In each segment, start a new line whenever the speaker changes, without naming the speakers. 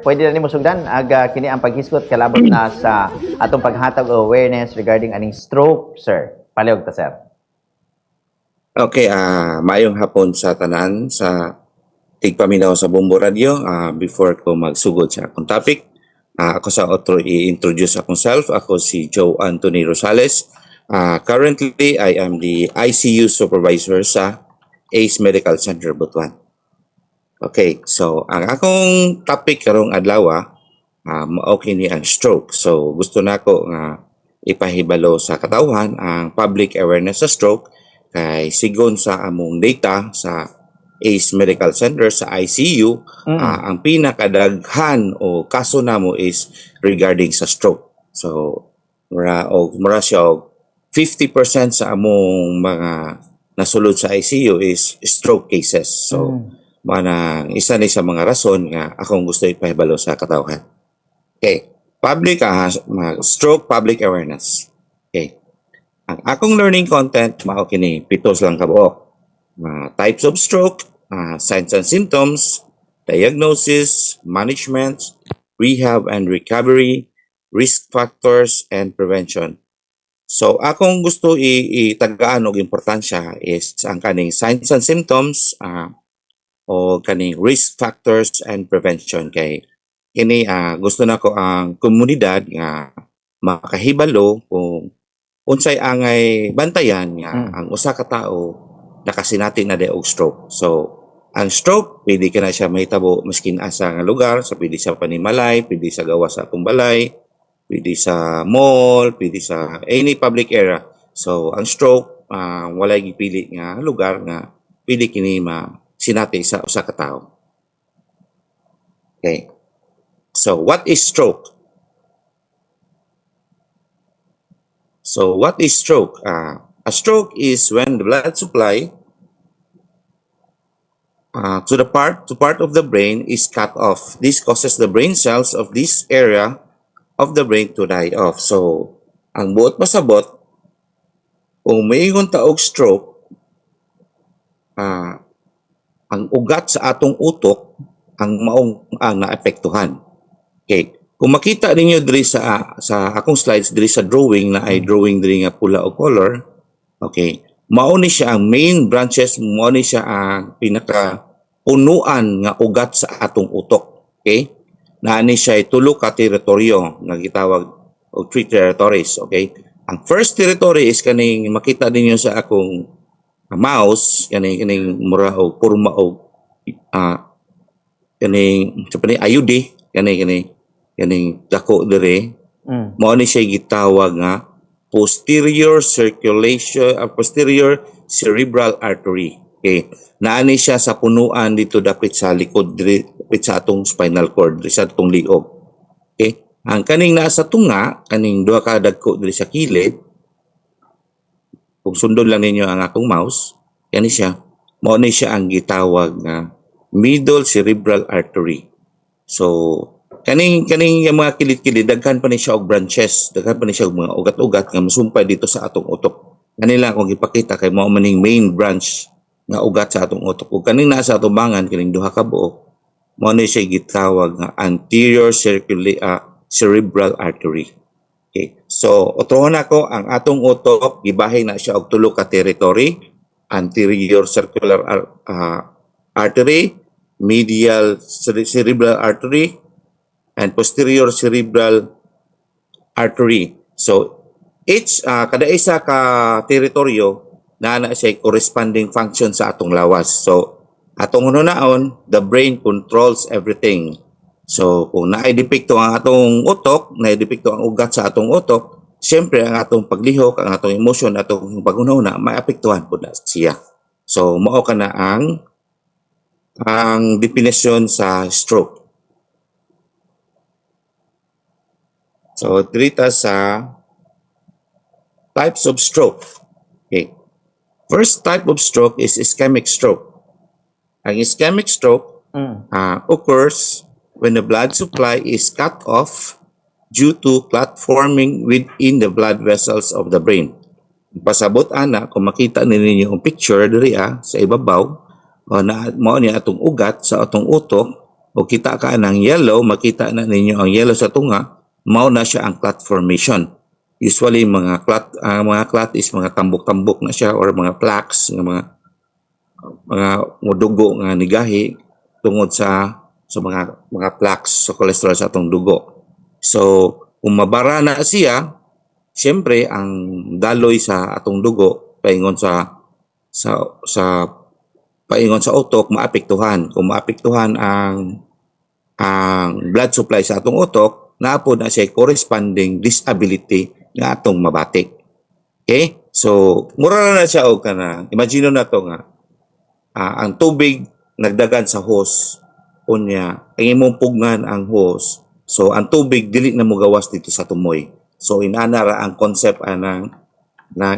Pwede na ni musugdan aga kini ang paghisgot kalabot na sa atong paghatag og awareness regarding aning stroke, sir. Palihog ta, sir.
Okay, maayong hapon sa tanan sa tigpaminaw sa Bombo Radio. Before ko magsugod sa akong topic, ako sa author i-introduce akong self. Ako si Joe Anthony Rosales. Currently, I am the ICU supervisor sa ACE Medical Center, Butuan. Okay, so ang akong topic karong adlaw, mao kini ang stroke. So gusto nako nga ipahibalo sa katawhan ang public awareness sa stroke kay sigon sa among data sa ACE Medical Center sa ICU, ang pinakadaghan o kaso namo is regarding sa stroke. So mura siya og 50% sa among mga nasulod sa ICU is stroke cases. So isa ni sa mga rason nga akong gusto ipahibalo sa katawhan. Okay, stroke public awareness. Okay. Ang akong learning content mao kini pitos lang kabuok. Types of stroke, signs and symptoms, diagnosis, management, rehab and recovery, risk factors and prevention. So akong gusto itagaan og importansya is ang kaning signs and symptoms o kaning risk factors and prevention kay kini gusto nako ang komunidad nga makahibalo kung unsay angay bantayan nga ang usa ka tawo nakasinati na og stroke. So ang stroke pwede ka na siya mahitabo maskin asa nga lugar, sa pwede sa panimalay, pwede sa gawas sa atong balay, pwede sa mall, pwede sa any public area. So ang stroke walay gipili nga lugar nga pwede kini sinati sa usa ka tawo. Okay. So what is stroke? So what is stroke? A stroke is when the blood supply to part of the brain is cut off. This causes the brain cells of this area of the brain to die off. So ang buot pasabot kung mayingon ta og stroke, ang ugat sa atong utok ang maong naapektuhan. Okay. Kung makita ninyo diri sa akong slides diri sa drawing na ay drawing diri nga pula o color, okay. Mao ni siya ang main branches, mao ni siya ang pinaka punuan nga ugat sa atong utok. Okay? Naani siya tulo ka teritoryo nga gitawag og 3 territories, okay? Ang first territory is kaning makita ninyo sa akong mouse, kaning mura o porma o kaning ayudi, kaning dako dire. Mao ni siya gitawag nga posterior cerebral artery. Okay. Naani siya sa punuan dito dapit sa likod dire, dapit sa atong spinal cord, dire sa atong liog. Okay. Ang kaning nasa tunga, kaning duha ka dagko dire sa kilid, kung sundon lang ninyo ang akong mouse, yan siya. Mao ni siya ang gitawag nga middle cerebral artery. So kaning yung mga kilid-kilid daghan pa ni siya og branches, daghan pa ni siya og mga ugat-ugat nga mosumpay dito sa atong utok. Kanila akong ipakita kay mao maning main branch nga ugat sa atong utok. Ug kaning nasa atong bangan kining duha ka buok, mao ni siya gitawag nga anterior cerebral artery. Okay. So, utrohon ako ang atong utok, gibahin na siya og tulo ka territory, anterior circular artery, medial cerebral artery, and posterior cerebral artery. So, kada isa ka teritoryo na siya corresponding function sa atong lawas. So, atong hunaon, the brain controls everything. So, kung naidepekto ang atong utok, naidepekto ang ugat sa atong utok, siyempre ang atong paglihok, ang atong emotion, atong paghunahuna, maapektuhan po na siya. So, mao ka na ang definition sa stroke. So, dito sa types of stroke. Okay. First type of stroke is ischemic stroke. Ang ischemic stroke occurs when the blood supply is cut off due to clot forming within the blood vessels of the brain. Pasabot ana, kung makita ninyo ang picture diri sa ibabaw, mao ni atong ugat sa atong utok, o kita ka ng yellow, makita na ninyo ang yellow sa tunga, mao na siya ang clot formation. Usually mga clot is mga tambok-tambok na siya or mga plaques, mga dugo nga nigahi tungod sa mga plaques sa cholesterol sa atong dugo. So kung mabara na siya, siyempre ang daloy sa atong dugo paingon sa paingon sa utok maapektuhan. Kung maapektuhan ang blood supply sa atong utok, naapod na siya corresponding disability nga atong mabatik. Okay? So mura na siya og kana. Imagine na to nga ang tubig nagdagan sa hose unya ang imong pugnan ang hose. So ang tubig dili na mogawas dito sa tumoy. So inana ang concept ng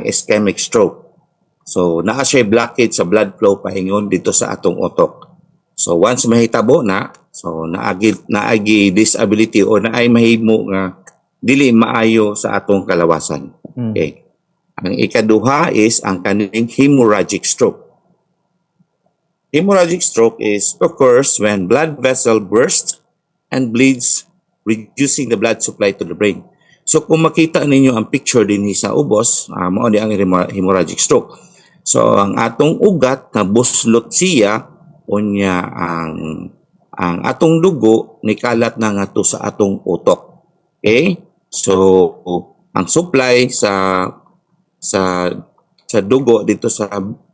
ischemic stroke. So naa siya blockage sa blood flow paingon dito sa atong utok. So once mahitabo na, so naagi disability o naay mahimo nga dili maayo sa atong kalawasan. Okay. Ang ikaduha is ang kaning hemorrhagic stroke. Hemorrhagic stroke occurs when blood vessel bursts and bleeds, reducing the blood supply to the brain. So kung makita ninyo ang picture din sa ubos, mao ni ang hemorrhagic stroke. So ang atong ugat na buslot siya unya ang atong dugo ni kalat na ngadto sa atong utok. Okay? So ang supply sa dugo dito sa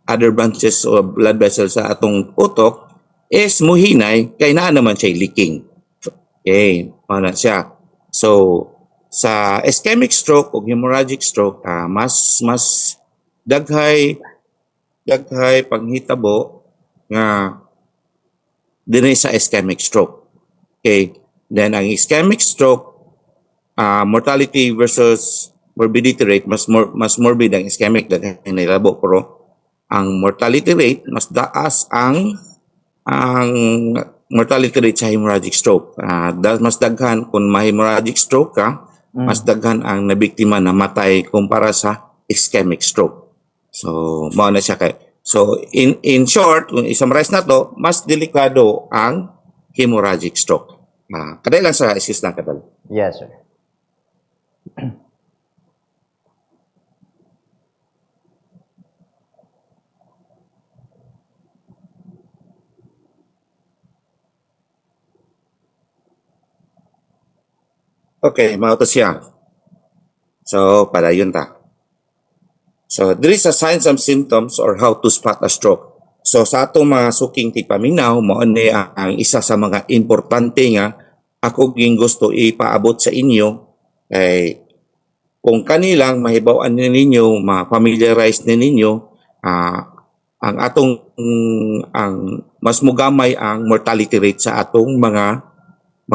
other branches o blood vessels sa atong utok is muhinay kay naa naman siya leaking. Okay, ano siya. So sa ischemic stroke o hemorrhagic stroke, mas daghay panghitabo nga dinhi sa ischemic stroke. Okay, then ang ischemic stroke mortality versus morbidity rate mas morbid ang ischemic daghay nilabo pero ang mortality rate mas taas ang mortality rate sa hemorrhagic stroke. Mas daghan kung ma-hemorrhagic stroke ka, mas daghan ang nabiktima na matay kumpara sa ischemic stroke. So mao na siya kay. So in short, kung i-summarize na to, mas delikado ang hemorrhagic stroke. Kaday lang sa assist lang kadal.
Yes, sir.
Okay, mao to siya. So padayon ta. So there is a signs and symptoms or how to spot a stroke. So sa atong mga suking tigpaminaw, mao ni ang isa sa mga importante nga ako ging gusto ipaabot sa inyo kay kung kanilang mahibaw-an ninyo, ma-familiarize ninyo ang ang mas mugamay ang mortality rate sa atong mga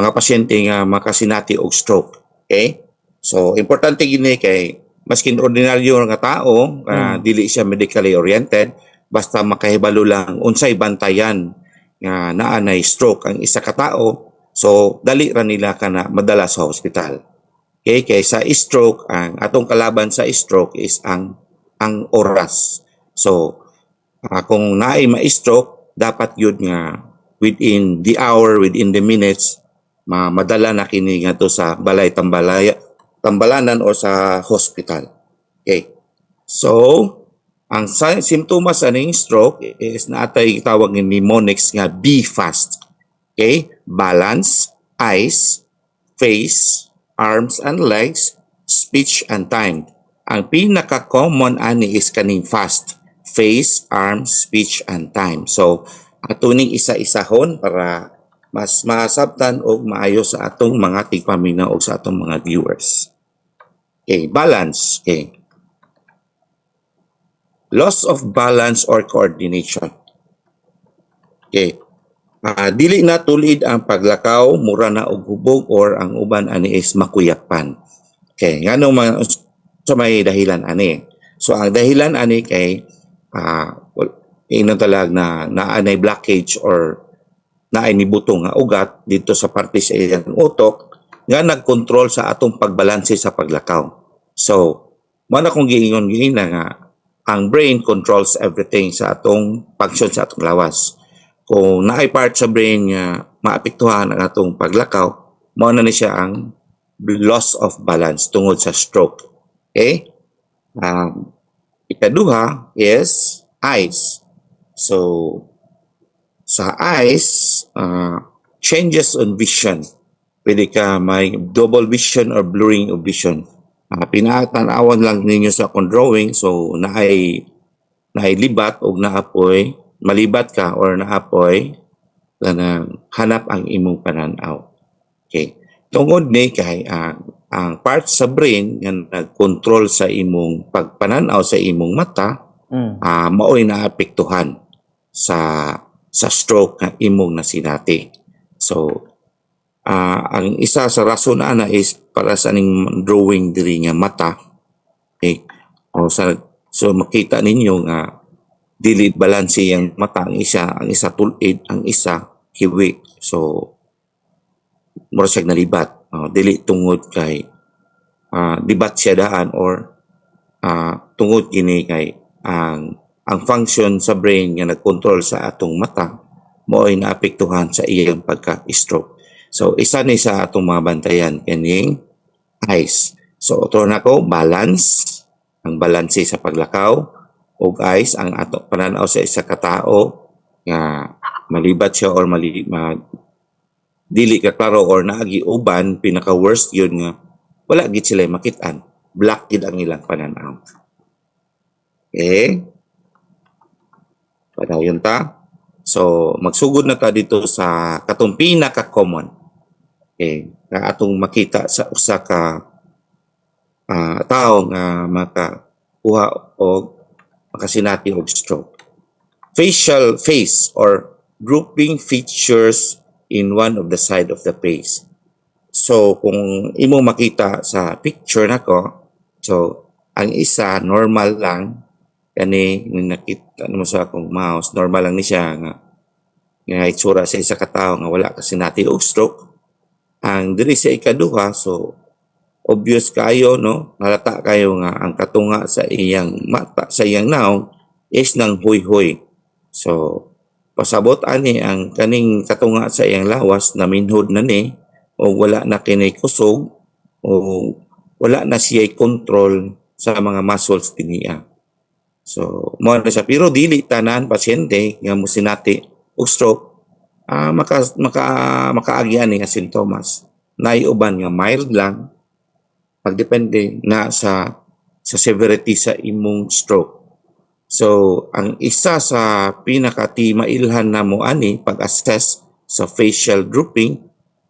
pasyente nga makasinati og stroke. Okay? So importante gini kay maskin ordinaryo nga tao, dili siya medically oriented, basta makahibalo lang unsay bantayan nga naanay stroke ang isa ka tao, so dali ra nila kana madala sa hospital. Okay, kay sa stroke ang atong kalaban sa stroke is ang oras. So kung naay ma-stroke, dapat yun nga within the hour, within the minutes, madala na kini nga to sa balay tambalanan o sa hospital. Okay. So ang simptomas aning stroke is naatay tawag ni mnemonics nga BFAST. Okay? Balance, eyes, face, arms and legs, speech and time. Ang pinaka-common ani is kaning FAST. Face, arms, speech and time. So atuning isa-isahon para mas masabtan o maayo sa atong mga tigpaminaw o sa atong mga viewers. Okay, balance. Okay. Loss of balance or coordination. Okay. Dili na tulid ang paglakaw, mura na og hubog or ang uban ani is makuyapan. Okay, nganong mga so may dahilan ani. So ang dahilan ani kay inong talag na naanay blockage or naay nibutong nga ugat dito sa parte sa iyang utok nga nagkontrol sa atong pagbalanse sa paglakaw. So, mana kong giingon nga ang brain controls everything sa atong function sa atong lawas. Kung naay part sa brain nga maapektuhan ang atong paglakaw, mao na ni siya ang loss of balance tungod sa stroke. Okay? Ikaduha is eyes. So, sa eyes, changes on vision. Pwede ka may double vision or blurring of vision. Pinatanawan lang ninyo sa akong drawing, so naay libat o naapoy, malibat ka or naapoy, na hanap ang imong pananaw. Okay. Tungod ni kay ang part sa brain nga nag-control sa imong pagpananaw sa imong mata, mao'y naapektuhan sa stroke nga imong nasinati. So, ang isa sa rason ana is para sa ning drawing diri nga mata. Okay. So makita ninyo nga dili balanse ang mata, ang isa tulid, ang isa hiwi. So mura siya nalibat. Dili tungod kay libat siya daan or tungod kini kay ang function sa brain nga nagkontrol sa atong mata mo'y naapektuhan sa iyang pagka-stroke. So isa ni sa atong mga bantayan kining eyes. So otro na ko balance, ang balanse sa paglakaw, ug eyes ang ato pananaw sa isa ka tawo nga malibat siya or dili ka klaro or naagi uban, pinaka worst yun nga wala gid sila makit-an, black gid ang ilang pananaw. Okay? Padayon ta. So magsugod na ta dito sa katong pinaka-common. Okay, na atong makita sa usa ka tao nga makakuha og makasinati og stroke. Facial face or grouping features in one of the side of the face. So kung imo makita sa picture nako, so ang isa normal lang kani nakita mo sa akong mouse, normal lang ni siya nga itsura sa isa ka tawo nga wala kasinati og stroke. Ang diri sa ikaduha, so obvious kayo, no? Halata kayo nga ang katunga sa iyang mata, sa iyang naong is nang huy-huy. So pasabot ani ang kaning katunga sa iyang lawas na minhod na ni o wala na kini kusog o wala na siya control sa mga muscles diniya. So mo na siya, pero dili tanan pasyente nga mosinati og stroke makaagi ani nga sintomas. Naiuban nga mild lang, pagdepende na sa severity sa imong stroke. So ang isa sa pinakatimailhan namo ani pag-assess sa facial drooping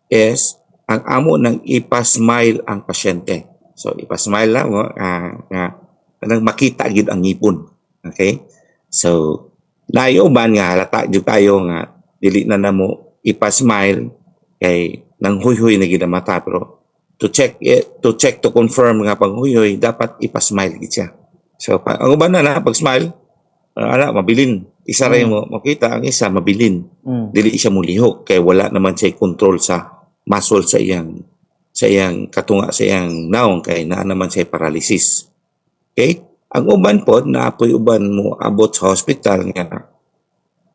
is ang amo nang ipasmile ang pasyente. So ipasmile lang mo nang makita gid ang ngipon. Okay? So naiuban nga halata jud kayo nga dili na namo ipasmile kay nang huy-huy na gid ang mata, pero to check to confirm nga pag huy-huy dapat ipasmile gid siya. So ang uban na pag smile mabilin, isa ray mo makita ang isa mabilin, dili siya mulihok kay wala naman siya control sa muscle sa iyang katunga sa iyang naong kay naa naman siya paralysis. Okay? Ang uban pod naapoy uban mo abot sa hospital nga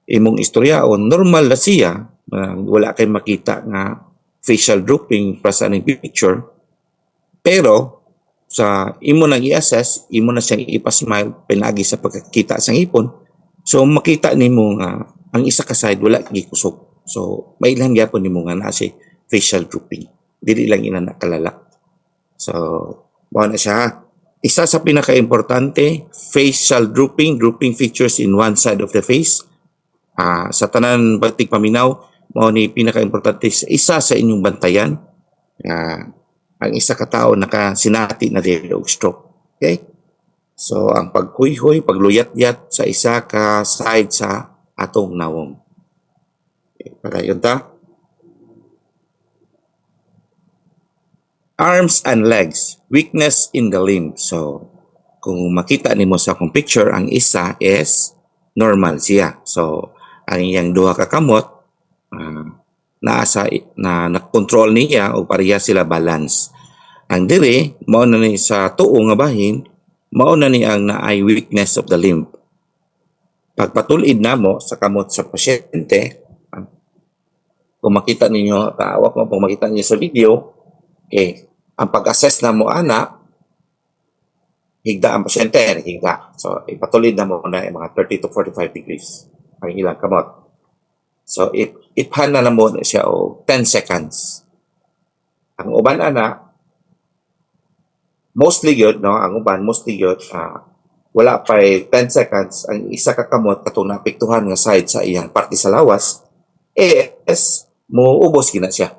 imong istoryaon, normal na siya, wala kay makita nga facial drooping para sa aning picture, pero sa imo nang i-assess, imo na siyang ipasmile pinagi sa pagkakita sa ngipon, so makita nimo nga ang isa ka side wala gikusog. So mailan gyapon nimo nga naa siya facial drooping, dili lang ina nakalala. So mao na siya. Isa sa pinaka-importante, facial drooping features in one side of the face. Sa tanan batik paminaw, mao ni pinaka-importante isa sa inyong bantayan. Ang isa ka tawo nakasinati na dili og stroke. Okay? So ang paghuy-huy, pagluyat-yat sa isa ka side sa atong nawong. Okay, padayon ta. Arms and legs, weakness in the limb. So kung makita nimo sa akong picture, ang isa is normal siya. So ang iyang duha ka kamot na control niya o pareha sila balance. Ang diri mao na ni sa tuo nga bahin, mao na ni ang naay weakness of the limb. Pagpatulid namo sa kamot sa pasyente, kung makita ninyo, taawak mo, kung makita ninyo sa video, ang pag-assess na mo ana, higda ang pasyente, higda. So, ipatulid na mo na mga 30 to 45 degrees ang ilang kamot. So, iphan na mo na siya o 10 seconds. Ang uban ana, mostly yun, no? Ang uban, mostly yun, wala pa 10 seconds, ang isa ka kamot katong napiktuhan nga side sa iyang parte sa lawas, muubos gina siya.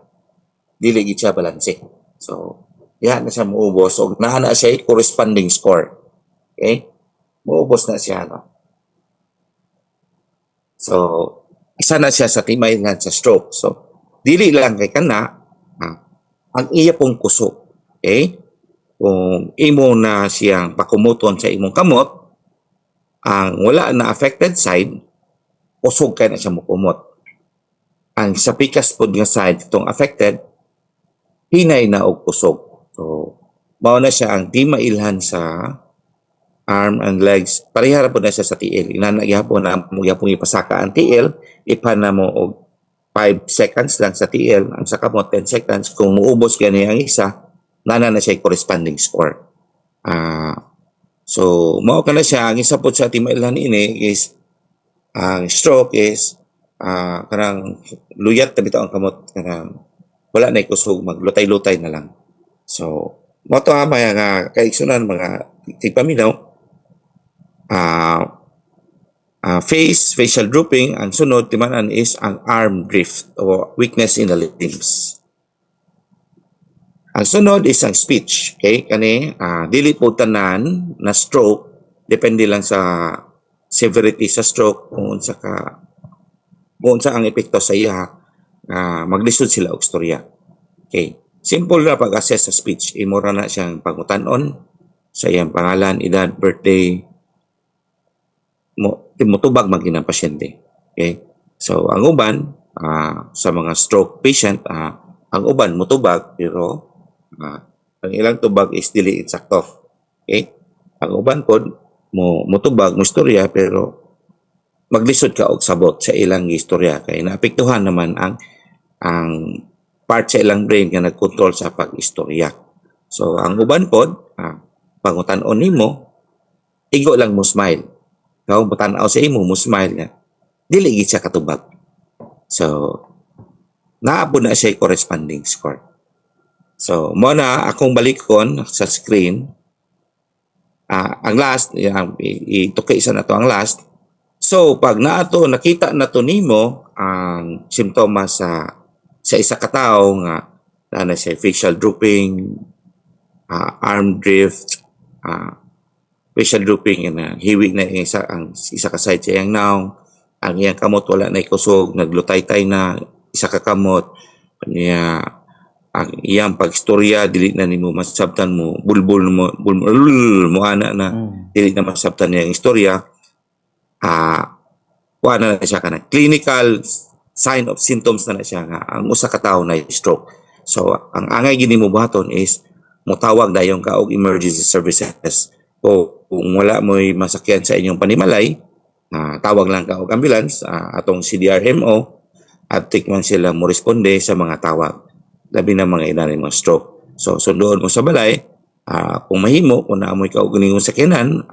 Dili gid siya balanse. So, yan na siya muubos. So, naana siya corresponding score. Okay? Muubos na siya, no? So, isa na siya sa timay nga sa stroke. So, dili lang kay kana, ang iya pong kuso. Okay? Kung imo na siyang pakumuton sa imong kamot, ang wala na affected side, kusog kay na siya mukumot. Ang sa pikas pod nga side itong affected, hinay na og kusog. So, mao na siya ang di mailhan sa arm and legs. Parihara po na siya sa TL. Inanagyapon na mo gyapon ipasaka ang TL, ipan na mo og 5 seconds lang sa TL, ang saka mo 10 seconds. Kung muubos gani ang isa, nana na siya corresponding score. So, mao ka na siya. Ang isa po sa timailhan ini is, ang stroke is, kanang luyat na bitaw ang kamot, kanang wala na ikusog, maglutay-lutay na lang. So, mo to mga kaigsunan, mga tigpaminaw, facial drooping, ang sunod, timanan is ang arm drift o weakness in the limbs. Ang sunod is ang speech. Okay? Kani, dili po tanan na stroke, depende lang sa severity sa stroke, kung unsa ang epekto sa iya, maglisod sila og storya. Okay. Simple na pag-assess sa speech. Imura na siyang pangutanon sa iyang pangalan, edad, birthday, mutubag maging ang pasyente. Okay. So, ang uban, sa mga stroke patient, ang uban mutubag, pero ang ilang tubag is dili insakto. Okay. Ang uban pod mutubag, mo istorya, pero maglisod ka og sabot sa ilang istorya kay naapektuhan naman ang part sa ilang brain nga nagkontrol sa pag-istorya. So, ang uban pod, pangutan-on nimo, igo lang mo smile. Kung butanaw sa imo mo smile nga, dili gid siya katubag. So, naabot na siya corresponding score. So, mo na akong balikon sa screen, ang last, itukay isa na to ang last. So, pag nakita na to nimo ang simptomas sa isa ka tawo nga na siya facial drooping, arm drift, facial drooping, hiwig na ang isa ka side sa iyang naong, ang iyang kamot wala na ikusog, naglutay-tay na isa ka kamot, niya ang iyang pagstorya dili na nimo masabtan mo, bulbul mo ana na dili na masabtan niya ang istorya. Wala na siya ka na clinical sign of symptoms na siya nga ang usa ka tawo na stroke. So, ang angay gini mo buhaton is motawag dayon ka og emergency services. O kung wala mo'y masakyan sa inyong panimalay, tawag lang ka og ambulance, atong CDRMO, at tikman sila mo responde sa mga tawag. Labi na mga inanin mga stroke. So, sundoon mo sa balay, kung mahimo, kung naamoy ka og ganingong sakyanan,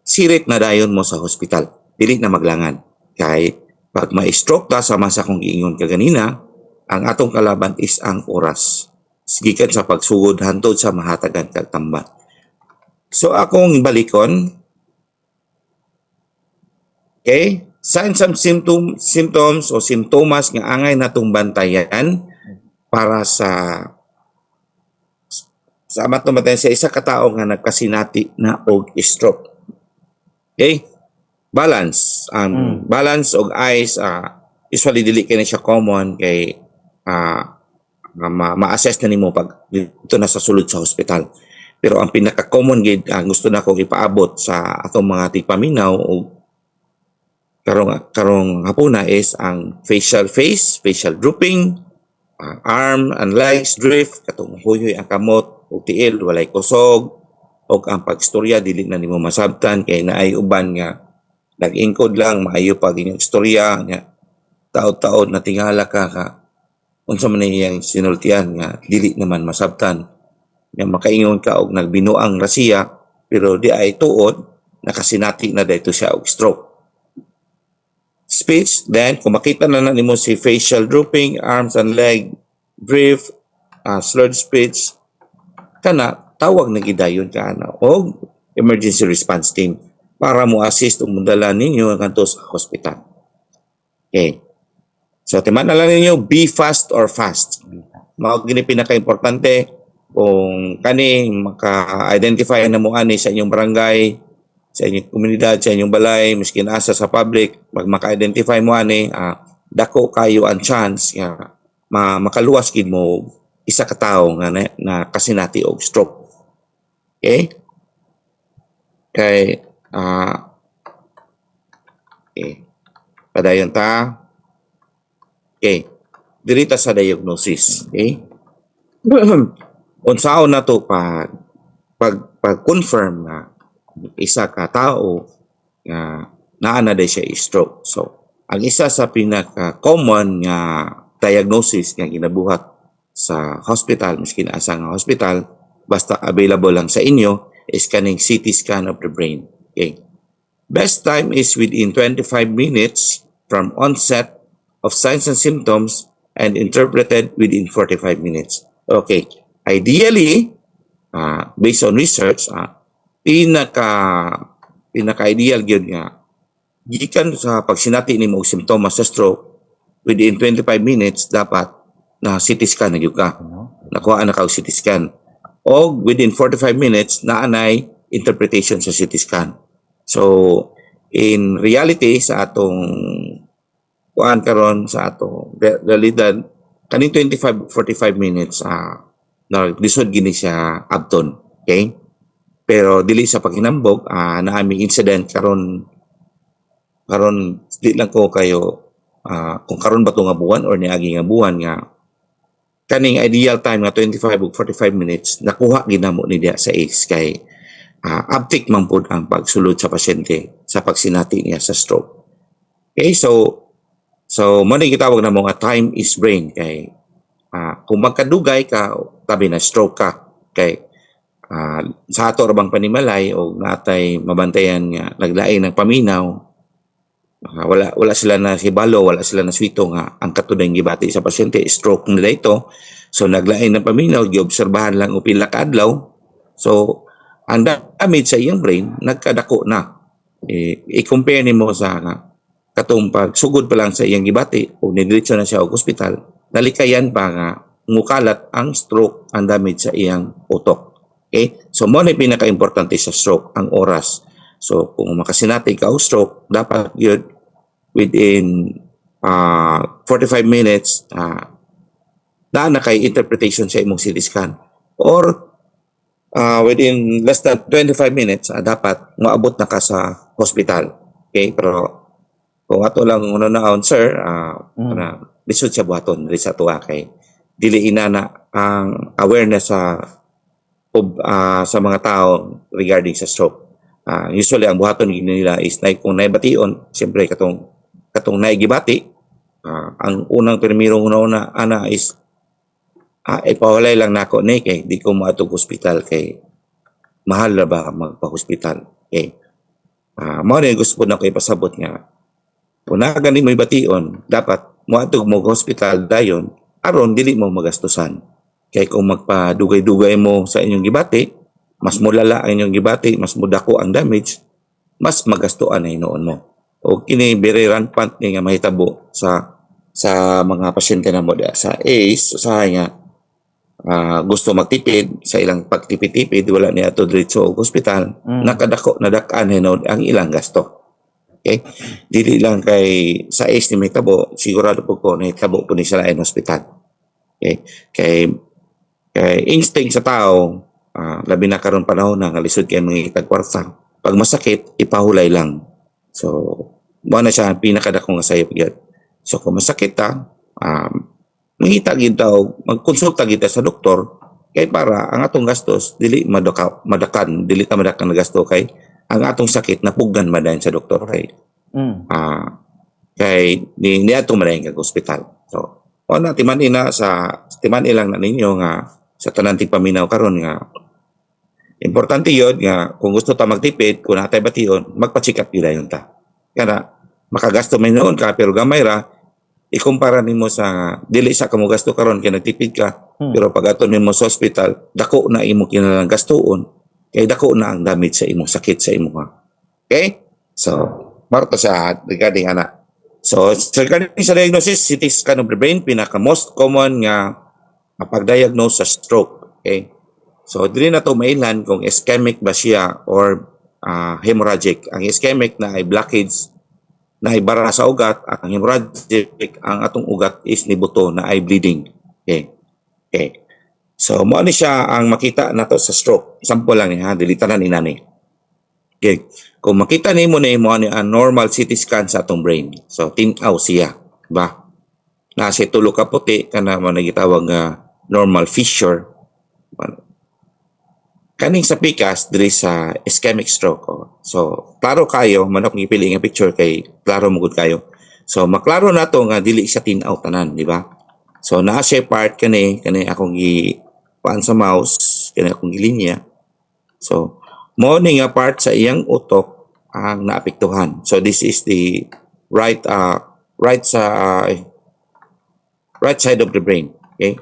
sirit na dayon mo sa hospital. Dili na maglangan. Kay pag ma-stroke ta, sama sa kong giingon kaganina, ang atong kalaban is ang oras. Gikan sa pagsugod hantod sa mahatagan kag tamba. So akong balikon. Okay? Signs and symptoms o simptomas nga angay natong bantayan para sa amat naman sa isa ka tawo nga nagkasinati na og stroke. Okay? Balance. Balance og eyes, usually dili kay na siya common kay ma-assess na nimo pag dito na sa sulod sa hospital. Pero ang pinaka-common gid gusto na kong ipaabot sa atong mga tigpaminaw o karong hapuna is ang facial drooping, arm and legs drift, katong huyoy ang kamot o tiil, walay kusog, o ang pagstorya dili na nimo masabtan kay naay uban nga nag-encode lang maayo pag inyong istorya nga taon-taon na tingala ka unsa man iyang sinultian nga dili naman masabtan nga makaingon ka og nagbinuang rasiya pero di ay tuod nakasinati na dayto siya og stroke. Speech, then kung makita na nimo si facial drooping, arms and leg brief, slurred speech, kana tawag na gidayon ka og emergency response team para mo assist ug mudala ninyo ngadto sa hospital. Okay. So timan na lang ninyo, be fast or fast. Mao gini pinaka-importante kung kani maka-identify na mo ani sa inyong barangay, sa inyong komunidad, sa inyong balay, miskin asa sa public, pag maka-identify mo ani, dako kayo ang chance nga makaluwas gid mo isa ka tawo nga na kasinati og stroke. Okay? Kay okay. Padayon ta. Okay. Dirita sa diagnosis. Okay? Unsaon na to pag-confirm na isa ka tao nga naa na day siya stroke. So, ang isa sa pinaka-common nga diagnosis nga ginabuhat sa hospital, miskin asa nga hospital, basta available lang sa inyo, is kaning CT scan of the brain. Okay. Best time is within 25 minutes from onset of signs and symptoms and interpreted within 45 minutes. Okay. Ideally, based on research, pinaka-ideal gyud nga gikan sa pagsinati nimo og simptomas sa stroke within 25 minutes dapat na CT scan na gyud ka. Nakuha na ka og CT scan. O within 45 minutes naanay interpretation sa CT scan. So in reality sa atong kuan karon sa atong realidad kaning 25-45 minutes na lisod gini siya abton. Okay? Pero dili sa paghinambog na aming incident karon di lang ko kayo kung karon ba to nga buwan or niagi nga buwan nga kaning ideal time nga 25 ug 45 minutes nakuha ginamo ni diya sa ACE kay uptick man pud ang pagsulod sa pasyente sa pagsinati niya sa stroke. Okay, so mo ni gitawag na mo nga time is brain kay kung magkadugay ka tabi na stroke ka kay sa ato rabang panimalay o natay mabantayan nga naglain ng paminaw wala sila na hibalo, wala sila na swito nga ang katudang gibati sa pasyente stroke nila ito. So naglain ng paminaw, giobserbahan lang o pila ka adlaw. So ang damage sa iyang brain nagkadako na. I-compare nimo sa katong pagsugod pa lang sa iyang gibati o nidiretso na siya og ospital, nalikayan pa nga mukalat ang stroke, ang damage sa iyang utok. Okay? So mo na pinaka-importante sa stroke ang oras. So kung makasinati ka og stroke, dapat yun within 45 minutes na kay interpretation sa imong CT scan. Or within less than 25 minutes, dapat maabot na ka sa hospital. Okay? Pero kung ato lang unaon, sir, lisod siya buhaton, sa tuwa kay dili inana ang awareness sa mga tao regarding sa stroke. Usually ang buhaton nila is kung naibation, siyempre katong naigibati, ang unang permirong una ana is ipawalay lang nako ni kay di ko maatog hospital kay mahal na ba magpa-hospital. Okay. Mao ni gusto na ko ipasabot nga kung gani mo ibation, dapat moatog mo hospital dayon aron dili mo magastusan. Kay kung magpadugay-dugay mo sa inyong gibati, mas mulala ang inyong gibati, mas mudako ang damage, mas magastuan na hinoon mo. O kini very rampant nga mahitabo sa mga pasyente na mo sa ACE, sa nga gusto magtipid sa ilang pagtipid-tipid, wala niya to diretso og hospital, nakadako nadakan hinod ang ilang gasto. Okay? Dili lang kay sa ACE ni mahitabo, sigurado po ko nahitabo po ni sa lain hospital. Okay? Kay instinct sa tao, labi na karon panahon na lisod kay mga itagkwarta. Pag masakit, ipahulay lang. So, mo na siya pinakadakong sayop gyud. So kung masakit mangita gid daw, magkonsulta gid sa doktor kay para ang atong gastos dili madakan na gasto kay ang atong sakit napugdan madayon sa doktor kay kay ni ato man kag ospital. So na timan ina sa timan ilang na ninyo nga sa tanan tigpaminaw karon nga importante yun nga kung gusto ta magtipid kung natay bation magpa-check up yun ta. Kana makagasto man noon ka pero gamay ra ikumpara nimo sa dili sa kamo gasto karon kay nagtipid ka pero pag aton nimo sa ospital dako na imo kinalang gastuon kay dako na ang damage sa imo sakit sa imo ha. Okay? So marto sa regarding ana. So regarding sa diagnosis CT scan of the brain pinaka most common nga pag-diagnose sa stroke. Okay? So dili na to mailan kung ischemic ba siya or hemorrhagic. Ang ischemic na ay blockage na ay bara sa ugat, ang hemorrhagic ang atong ugat is nibuto na ay bleeding. Okay. Okay. So mo ni siya ang makita nato sa stroke. Sample lang ni ha, dili tanan inani. Okay. Kung makita nimo na mo ni ang normal CT scan sa atong brain. So tinaw siya, ba? Na si tulo ka puti kana mo nagitawag nga normal fissure. Kaning sa pikas diri sa ischemic stroke. So, klaro kayo, manok ipili nga picture kay klaro mo gud kayo. So, maklaro nato nga dili siya tinaw tanan, di ba? So, naa siya part kani akong paan sa mouse, kani akong gilinya. So, mo ni nga part sa iyang utok ang naapektuhan. So, this is the right side of the brain, okay?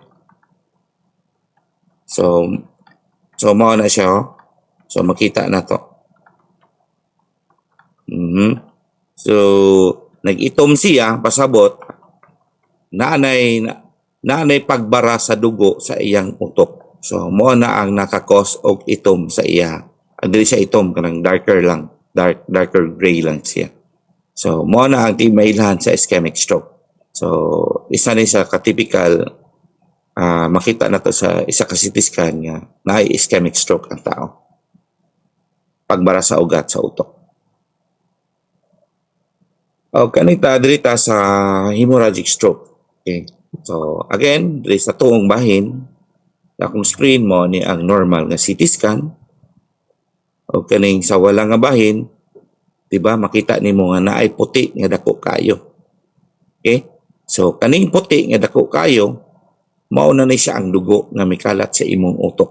So mao na siya oh. So makita na to. So nag-itom siya pasabot naanay pagbara sa dugo sa iyang utok. So mao na ang nakakos og itom sa iya. Dili siya itom kanang darker gray lang siya. So mao na ang timailhan sa ischemic stroke. So isa ni sa ka-typical makita na to sa isa ka CT scan nga na ischemic stroke ang tao. Pagbara sa ugat sa utok. O kanita dirita sa hemorrhagic stroke. Okay. So again, diri sa tuong bahin, akong screen mo ni ang normal nga CT scan. O kaning sa wala nga bahin, di ba makita nimo nga naay puti nga dako kayo. Okay? So kaning puti nga dako kayo mauna na siya ang dugo nga mikalat sa imong utok.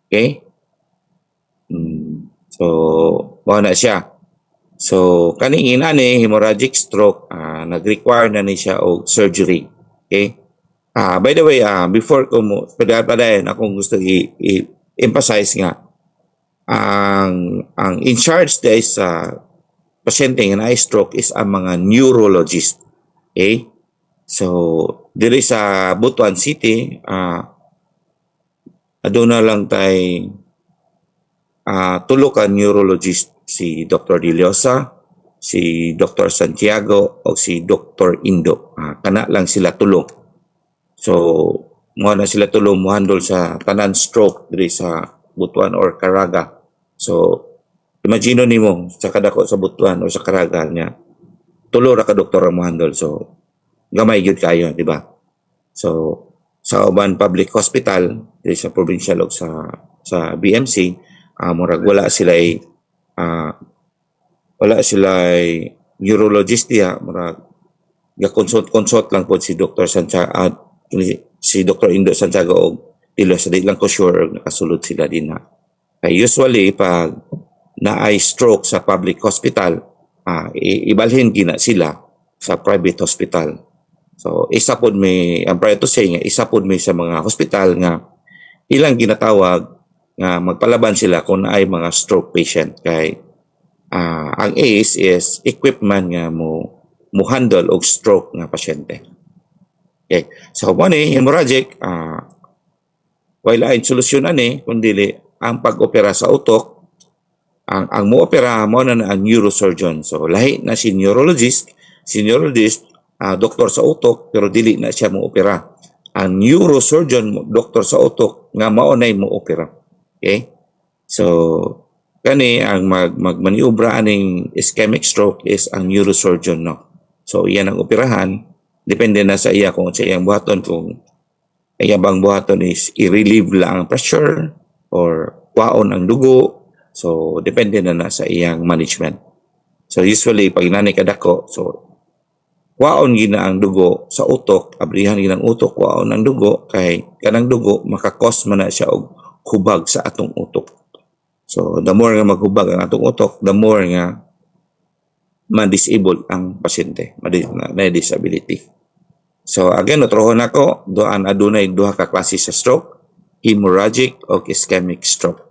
Okay? So, mauna siya. So, kaning inani, hemorrhagic stroke, nag-require na ni siya og surgery. Okay? By the way, before ko mo, padayon, akong gusto i-emphasize nga, ang in charge dahil sa pasyente nga na stroke is ang mga neurologist. Okay? So, diri sa Butuan City, aduna lang tay tulo ka neurologist, si Dr. Diliosa, si Dr. Santiago, o si Dr. Indo. Kana lang sila tulo. So, mo na sila tulo mo handle sa tanan stroke diri sa Butuan or Caraga. So, imagine nimo sa kadako sa Butuan o sa Caraga niya, tulo ra ka doktor mo handle. So, gamay gyud kayo, di ba? So sa uban public hospital diri sa provincial o sa BMC, murag wala sila neurologist diha, murag ga-consult lang po si Dr. Santiago si Dr. Indo Santiago og dilo sa di lang ko sure nakasulod sila din na. Kay usually pag naay stroke sa public hospital, ibalhin gina sila sa private hospital. So isa pod may ang prior to say nga isa pod may sa mga hospital nga ilang ginatawag nga magpalaban sila kung naay mga stroke patient kay ang ACE is equipment nga mo handle og stroke nga pasyente. Okay. So mo ni hemorrhagic wala ay solusyon ani kundi ang pag-opera sa utok. Ang mo opera mo na ang neurosurgeon. So lahi na si neurologist doktor sa utok pero dili na siya mo opera. Ang neurosurgeon doktor sa utok nga maunay mo opera. Okay? So kani ang magmaniobra aning ischemic stroke is ang neurosurgeon no. So iyan ang operahan depende na sa iya kung sa iyang buhaton kung iya bang buhaton is i-relieve lang ang pressure or kwaon ang dugo. So depende na sa iyang management. So usually pag nanay kadako so waon gina ang dugo sa utok, abrihan ginang utok, waon ang dugo, kay kanang dugo makakos man na siya og hubag sa atong utok. So the more nga maghubag ang atong utok, the more nga ma-disable ang pasyente, may disability. So again, utrohon ako, doan adunay duha ka klase sa stroke, hemorrhagic o ischemic stroke.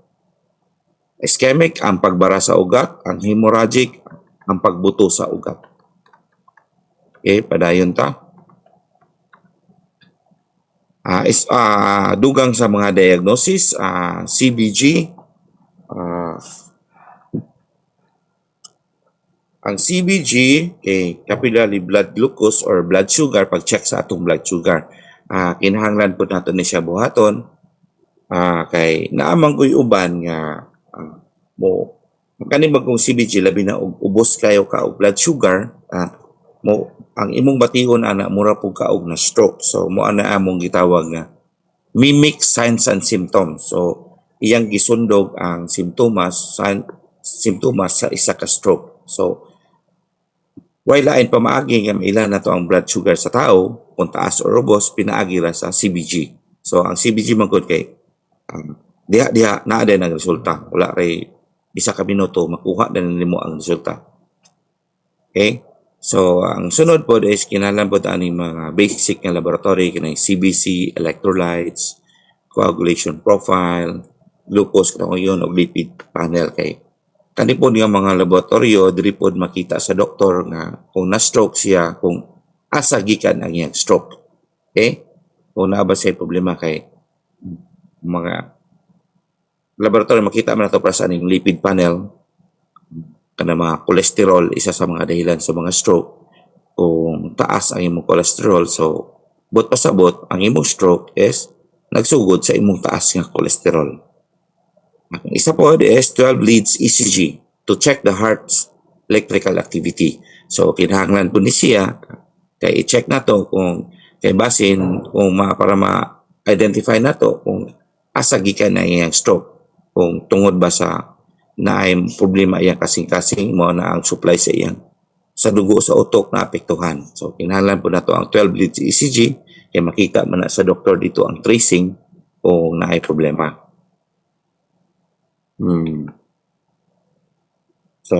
Ischemic ang pagbara sa ugat, ang hemorrhagic ang pagbuto sa ugat. Okay, padayon ta. Dugang sa mga diagnosis, CBG, ang CBG, capillary blood glucose or blood sugar, pag-check sa atong blood sugar. Kinahanglan po nato ni siya buhaton. Kay naamang ko'y uban nga mo kaning bagong CBG labi na ubos kayo ka og blood sugar, mo ang imong bation ana mura po kaog na stroke. So mo ana among gitawag nga mimic signs and symptoms. So iyang gisundog ang simptomas sa isa ka stroke. So while lain pa maagi nga ilan na to ang blood sugar sa tao, kung taas o ubos, pinaagi ra sa CBG. So ang CBG man gud kay diha naa din ang resulta. Wala ray isa ka minuto makuha din nimo ang resulta. Okay? So ang sunod po is kinahanglan po ani mga basic nga laboratory kanang CBC, electrolytes, coagulation profile, glucose kanang yun og lipid panel kay kani po nga mga laboratorio diri pod makita sa doktor nga kung na-stroke siya, kung asa gikan ang iyang stroke. Okay? Kung naa ba siya problema kay mga laboratorio makita man nato para sa aning lipid panel kana mga cholesterol, isa sa mga dahilan sa mga stroke. Kung taas ang imong cholesterol, so but pasabot ang imong stroke is nagsugod sa imong taas nga cholesterol. Ang isa po is 12 leads ECG to check the heart's electrical activity. So kinahanglan po ni siya kay i-check nato kung kay basin kung para ma-identify nato kung asa gikan na iyang stroke, kung tungod ba sa naay problema iyang kasing-kasing mo na ang supply sa iyang sa dugo sa utok na apektuhan. So kinahanglan po nato ang 12 leads ECG kay makita man na sa doktor dito ang tracing kung naay problema. So,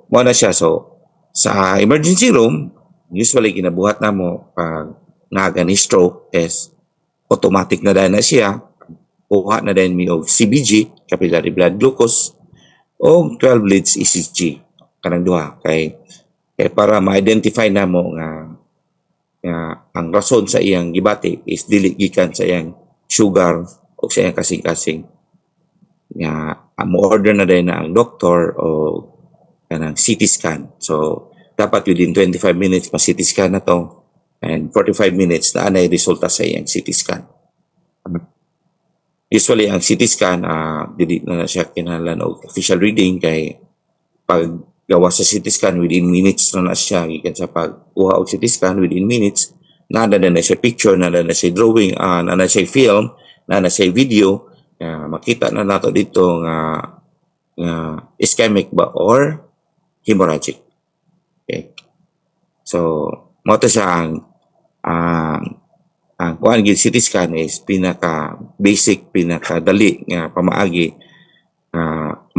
mo na siya. So, sa emergency room, usually ginabuhat na mo pag naga ni stroke is automatic na dahil na siya. Kuha na din mi og CBG, capillary blood glucose, o 12 leads ECG. Kanang duha. Kay para ma-identify na mo nga ang rason sa iyang gibati is dili gikan sa iyang sugar o sa iyang kasing-kasing. Mo order na din na ang doktor o kanang CT scan. So dapat within 25 minutes ma-CT scan na to and 45 minutes na anay resulta sa iyang CT scan. Usually ang CT scan dili na siya kinahanglan og official reading kay pag gawa sa CT scan within minutes na siya gikan sa pagkuha og CT scan within minutes na siya picture, na siya drawing, na siya film, na siya video. Makita na nato dito nga ischemic ba or hemorrhagic. Okay. So, mo to siya ang kuan gid CT scan is pinaka basic, pinaka dali nga pamaagi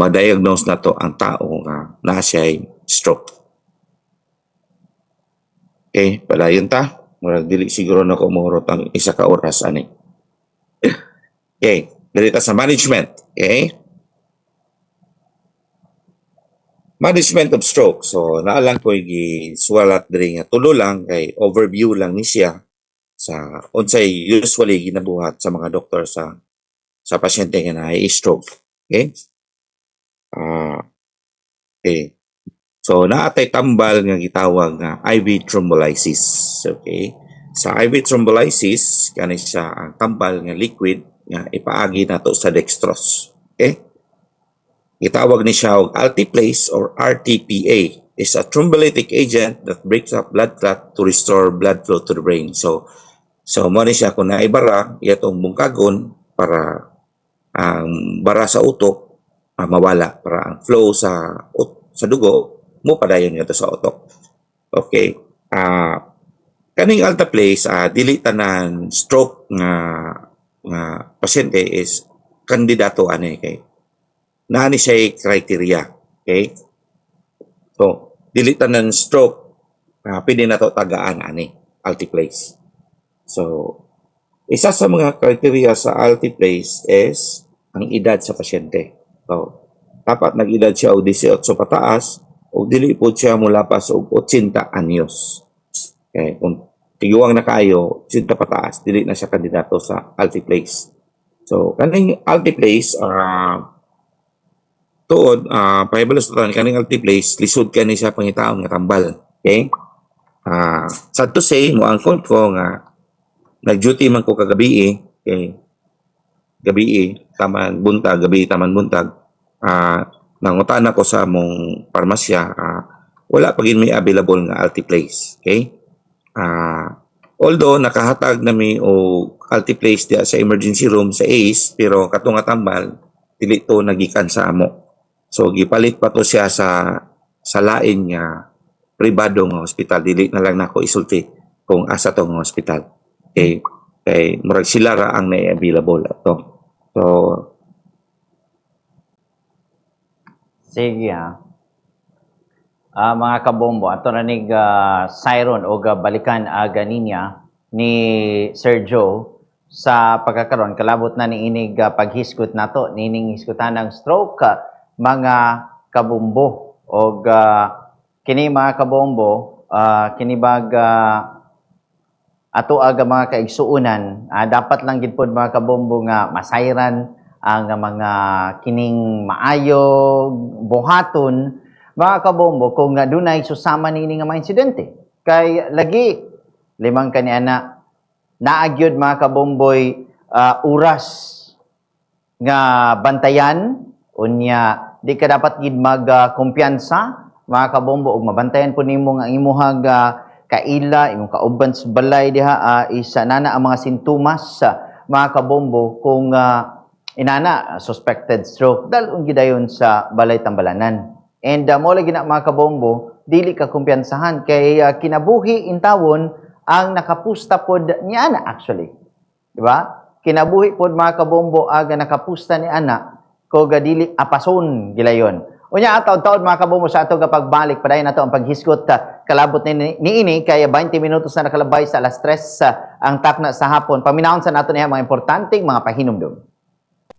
ma-diagnose na to ang tao nga na siya stroke. Okay, palayon ta. Murag dili siguro na ko mohurot ang isa ka oras ani. Okay. Dito sa management, okay? Management of stroke. So, naalang ko gisuwalat diri nga tulo lang kay overview lang ni siya sa unsay usually ginabuhat sa mga doktor sa pasyente nga naay stroke. Okay? Okay. So, naatay tambal nga gitawag nga IV thrombolysis. Okay? Sa IV thrombolysis, kani siya ang tambal nga liquid nga ipaagi nato sa dextrose. Okay? Gitawag ni siya og altiplase or RTPA. Is a thrombolytic agent that breaks up blood clot to restore blood flow to the brain. So mo ni siya kung naibara, iyatong bungkagon para ang bara sa utok mawala, para ang flow sa dugo mo padayon nga sa utok. Okay? kaning alteplase dili tanan stroke nga pasyente is kandidato ani kay naani siya criteria. Okay? So, dili tanan stroke pwede na to tagaan ani alteplase. So, isa sa mga criteria sa alteplase is ang edad sa pasyente. So, dapat nag-edad siya o 18 pataas o dili po siya mulapas og 80 anyos. Okay, kung tiguang na kayo 80 pataas, dili na siya kandidato sa alteplase. So, kaning alteplase tuod pahibalos ta kaning alteplase lisod kani siya pangitaon nga tambal. Okay? Sad to say mo ang ko nga nag-duty man ko kagabi okay? Gabi taman buntag, gabi taman buntag. Nangutan ako sa mong parmasya, wala pa gid may available nga alteplase. Okay? Although nakahatag na mi o alteplase diya sa emergency room sa ACE, pero katong nga tambal dili to nagikan sa amo. So gipalit pa to siya sa lain nga pribado nga hospital, dili na lang nako isulti kung asa to nga hospital. Okay? Kay murag sila ra ang na-available ato. So
Sige mga kabombo, ato na nig siron o balikan ganinya ni Sir Joe sa pagkakaroon kalabot na ni inig paghiskot nato nining hiskutan ng stroke mga kabombo o kini mga kabombo kinibag ato aga mga kaigsuunan dapat lang gid pod mga kabombo nga masayran ang mga kining maayog buhaton mga kabombo kung dunay susama nini nga mga insidente kay lagi limang kaniana naagyod mga kabomboy oras nga bantayan unya di ka dapat gid magkumpiyansa mga kabombo ug mabantayan po nimo nga imuhag kaila imong kauban sa balay diha isa nana ang mga sintomas mga kabombo kung inana suspected stroke dalon gidayon sa balay tambalanan and mo lagi na mga kabombo dili ka kumpiyansahan kay kinabuhi intawon ang nakapusta pod ni ana actually di ba kinabuhi pod mga kabombo aga nakapusta ni ana ko dili apason gilayon unya ataw-taon mga kabombo sa ato pagbalik padayon nato ang paghiskot kalabot niini kay 20 minutos na nakalabay sa alas 3 ang takna sa hapon paminawon sa nato niya mga importanteng mga pahinumdom.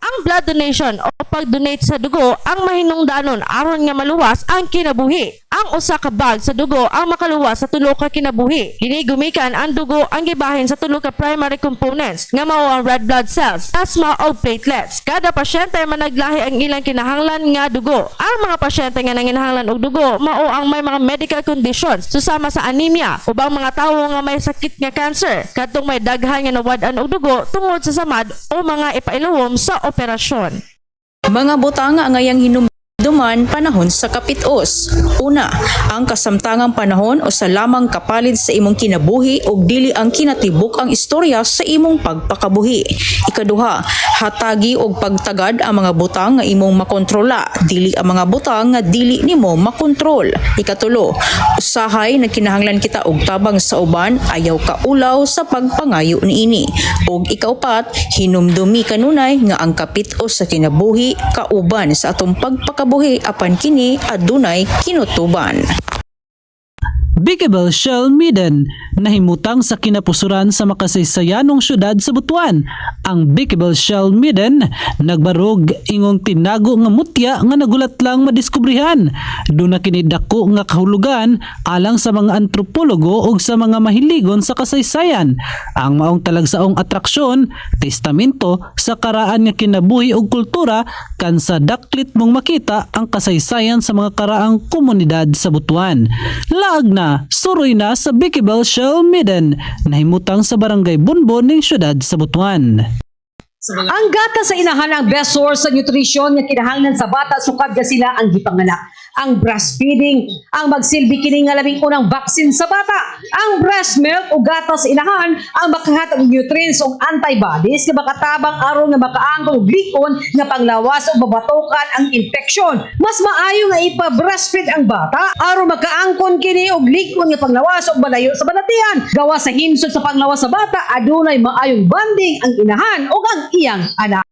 Ang blood donation o pag-donate sa dugo ang mahinungdanon aron nga maluwas ang kinabuhi. Ang usa ka bag sa dugo ang makaluwas sa tulo ka kinabuhi. Kini gumikan ang dugo ang gibahin sa tulo ka primary components nga mao ang red blood cells, plasma o platelets. Kada pasyente managlahi ang ilang kinahanglan nga dugo. Ang mga pasyente nga nanginahanglan og dugo mao ang may mga medical conditions susama sa anemia, ubang mga tawo nga may sakit nga cancer, kadtong may daghan nga nawad-an og dugo tungod sa samad o mga ipailuwom sa operasyon.
Mga butang nga ngayang hinumduman panahon sa kapitos. Una, ang kasamtangang panahon o sa lamang kapalit sa imong kinabuhi o dili ang kinatibuk ang istorya sa imong pagpakabuhi. Ikaduha, hatagi og pagtagad ang mga butang nga imong makontrola, dili ang mga butang nga dili nimo makontrol. Ikatulo, usahay na kinahanglan kita og tabang sa uban, ayaw kaulaw sa pagpangayo niini. Og ikaupat, hinumdumi kanunay nga ang kapitos sa kinabuhi kauban sa atong pagpakabuhi apan kini adunay kinutuban.
Bikibel Shell Midden nahimutang sa kinapusuran sa makasaysayanong syudad sa Butuan. Ang Bikibel Shell Midden nagbarog ingong tinago nga mutya nga nagulat lang madiskubrihan. Doon na kinidako nga kahulugan alang sa mga antropologo o sa mga mahiligon sa kasaysayan. Ang maong talagsaong atraksyon, testamento sa karaan nga kinabuhi o kultura kan sa daklit mong makita ang kasaysayan sa mga karaang komunidad sa Butuan. Laag na suroy na sa Bikibel Shell Midden nahimutang sa barangay Bunbon ng syudad sa Butuan.
Ang gata sa inahan ang best source sa nutrisyon nga kinahanglan sa bata sukad nga sila ang gipanganak. ang breastfeeding. Ang magsilbi kini nga labing unang vaccine sa bata. Ang breast milk o gatas inahan ang makahatag og nutrients o antibodies nga makatabang aron nga makaangkon og likon nga panglawas o babatukan ang infeksyon. Mas maayo nga ipa-breastfeed ang bata aron makaangkon kini og likon nga panglawas o balayo sa balatian. Gawa sa himsod sa panglawas sa bata, adunay maayong bonding ang inahan o ang iyang anak.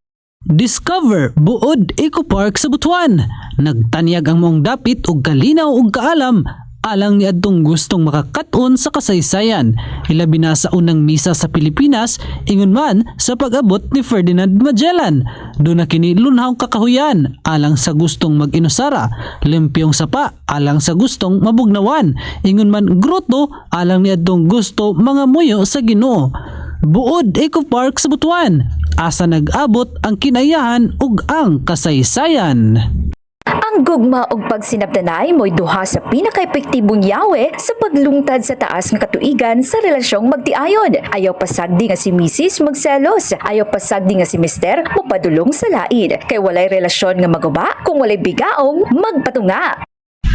Discover Buod Eco Park sa Butuan. Nagtanyag ang mong dapit og kalinaw ug kaalam alang ni adtong gustong makakaton sa kasaysayan. Hilabi na sa unang misa sa Pilipinas, ingon man sa pag-abot ni Ferdinand Magellan. Doon na kini lunhawng kakahuyan alang sa gustong mag-inusara, limpyong sapa alang sa gustong mabugnawan, ingon man groto alang ni adtong gusto mga muyo sa Ginoo. Buod Eco Park sa Butuan, asa nag-abot ang kinayahan ug ang kasaysayan.
Ang gugma og pagsinabtanay mo'y duha sa pinaka-epektibong yawe sa paglungtad sa taas nga katuigan sa relasyong magtiayon. Ayaw pasagdi nga si Mrs. magselos, ayaw pasagdi nga si Mr. mopadulong sa lain. Kay walay relasyon nga maguba kung walay bigaong magpatunga.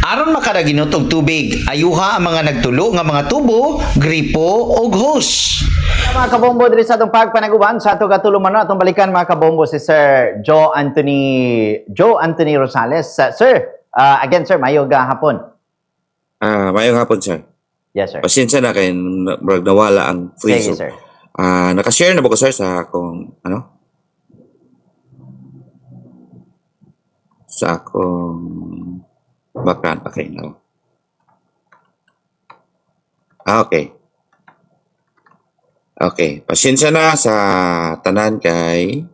Aron makaraginot og tubig, ayuha ang mga nagtulo nga mga tubo, gripo ug hose. Mga kabombo diri sa atong pagpanaguban sa atong katulong atong balikan mga kabombo si Sir Joe Anthony Rosales. Sir, again sir, mayog hapon.
Mayong hapon, sir.
Yes sir.
Pasensya na kay nawala ang free
Sige
Zoom.
sir.
Naka-share na ba ko, sir, sa akong sa akong background. Okay, no. Okay. Okay, pasensya na sa tanan kay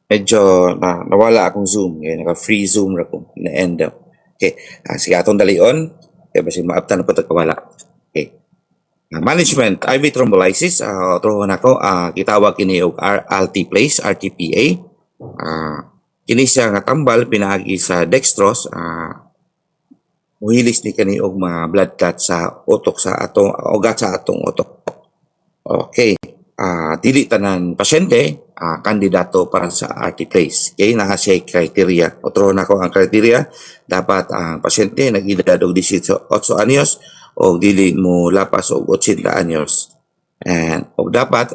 medyo nawala akong Zoom. Naka-free Zoom ra ko. Na-end up. Okay, sige atong dalion. Kaya basi maaptan na po wala. Okay. Management, IV thrombolysis, trohon ako, gitawag kini og altiplase, RTPA. Kini siya nga tambal pinaagi sa dextrose, muhilis ni kani og mga blood clot sa utok sa atong ugat sa atong utok. Okay. Dili tanan pasyente kandidato para sa altiplase. Okay, naa siya criteria. Otro na ko ang criteria, dapat ang pasyente nag-edad og 18 anyos o dili mo lapas og 80 anyos. And og dapat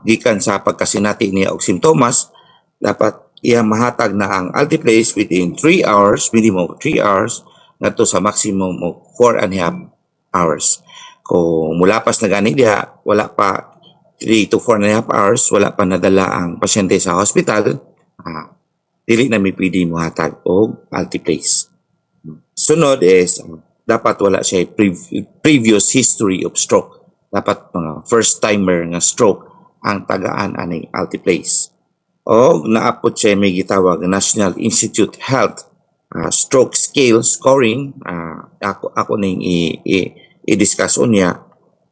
gikan sa pagkasinati niya og simptomas, dapat iya mahatag na ang altiplase within 3 hours, minimum 3 hours, ngadto sa maximum of 4.5 hours. Kung mulapas na gani diha, wala pa 3 to 4.5 hours, wala pa nadala ang pasyente sa hospital, dili na may pwede mo hatag og altiplase. Sunod is, dapat wala siya previous history of stroke. Dapat mga first-timer nga stroke ang tagaan aning altiplase. O naapot siya may gitawag National Institute Health Stroke Scale Scoring. Ako ning i-discuss unya.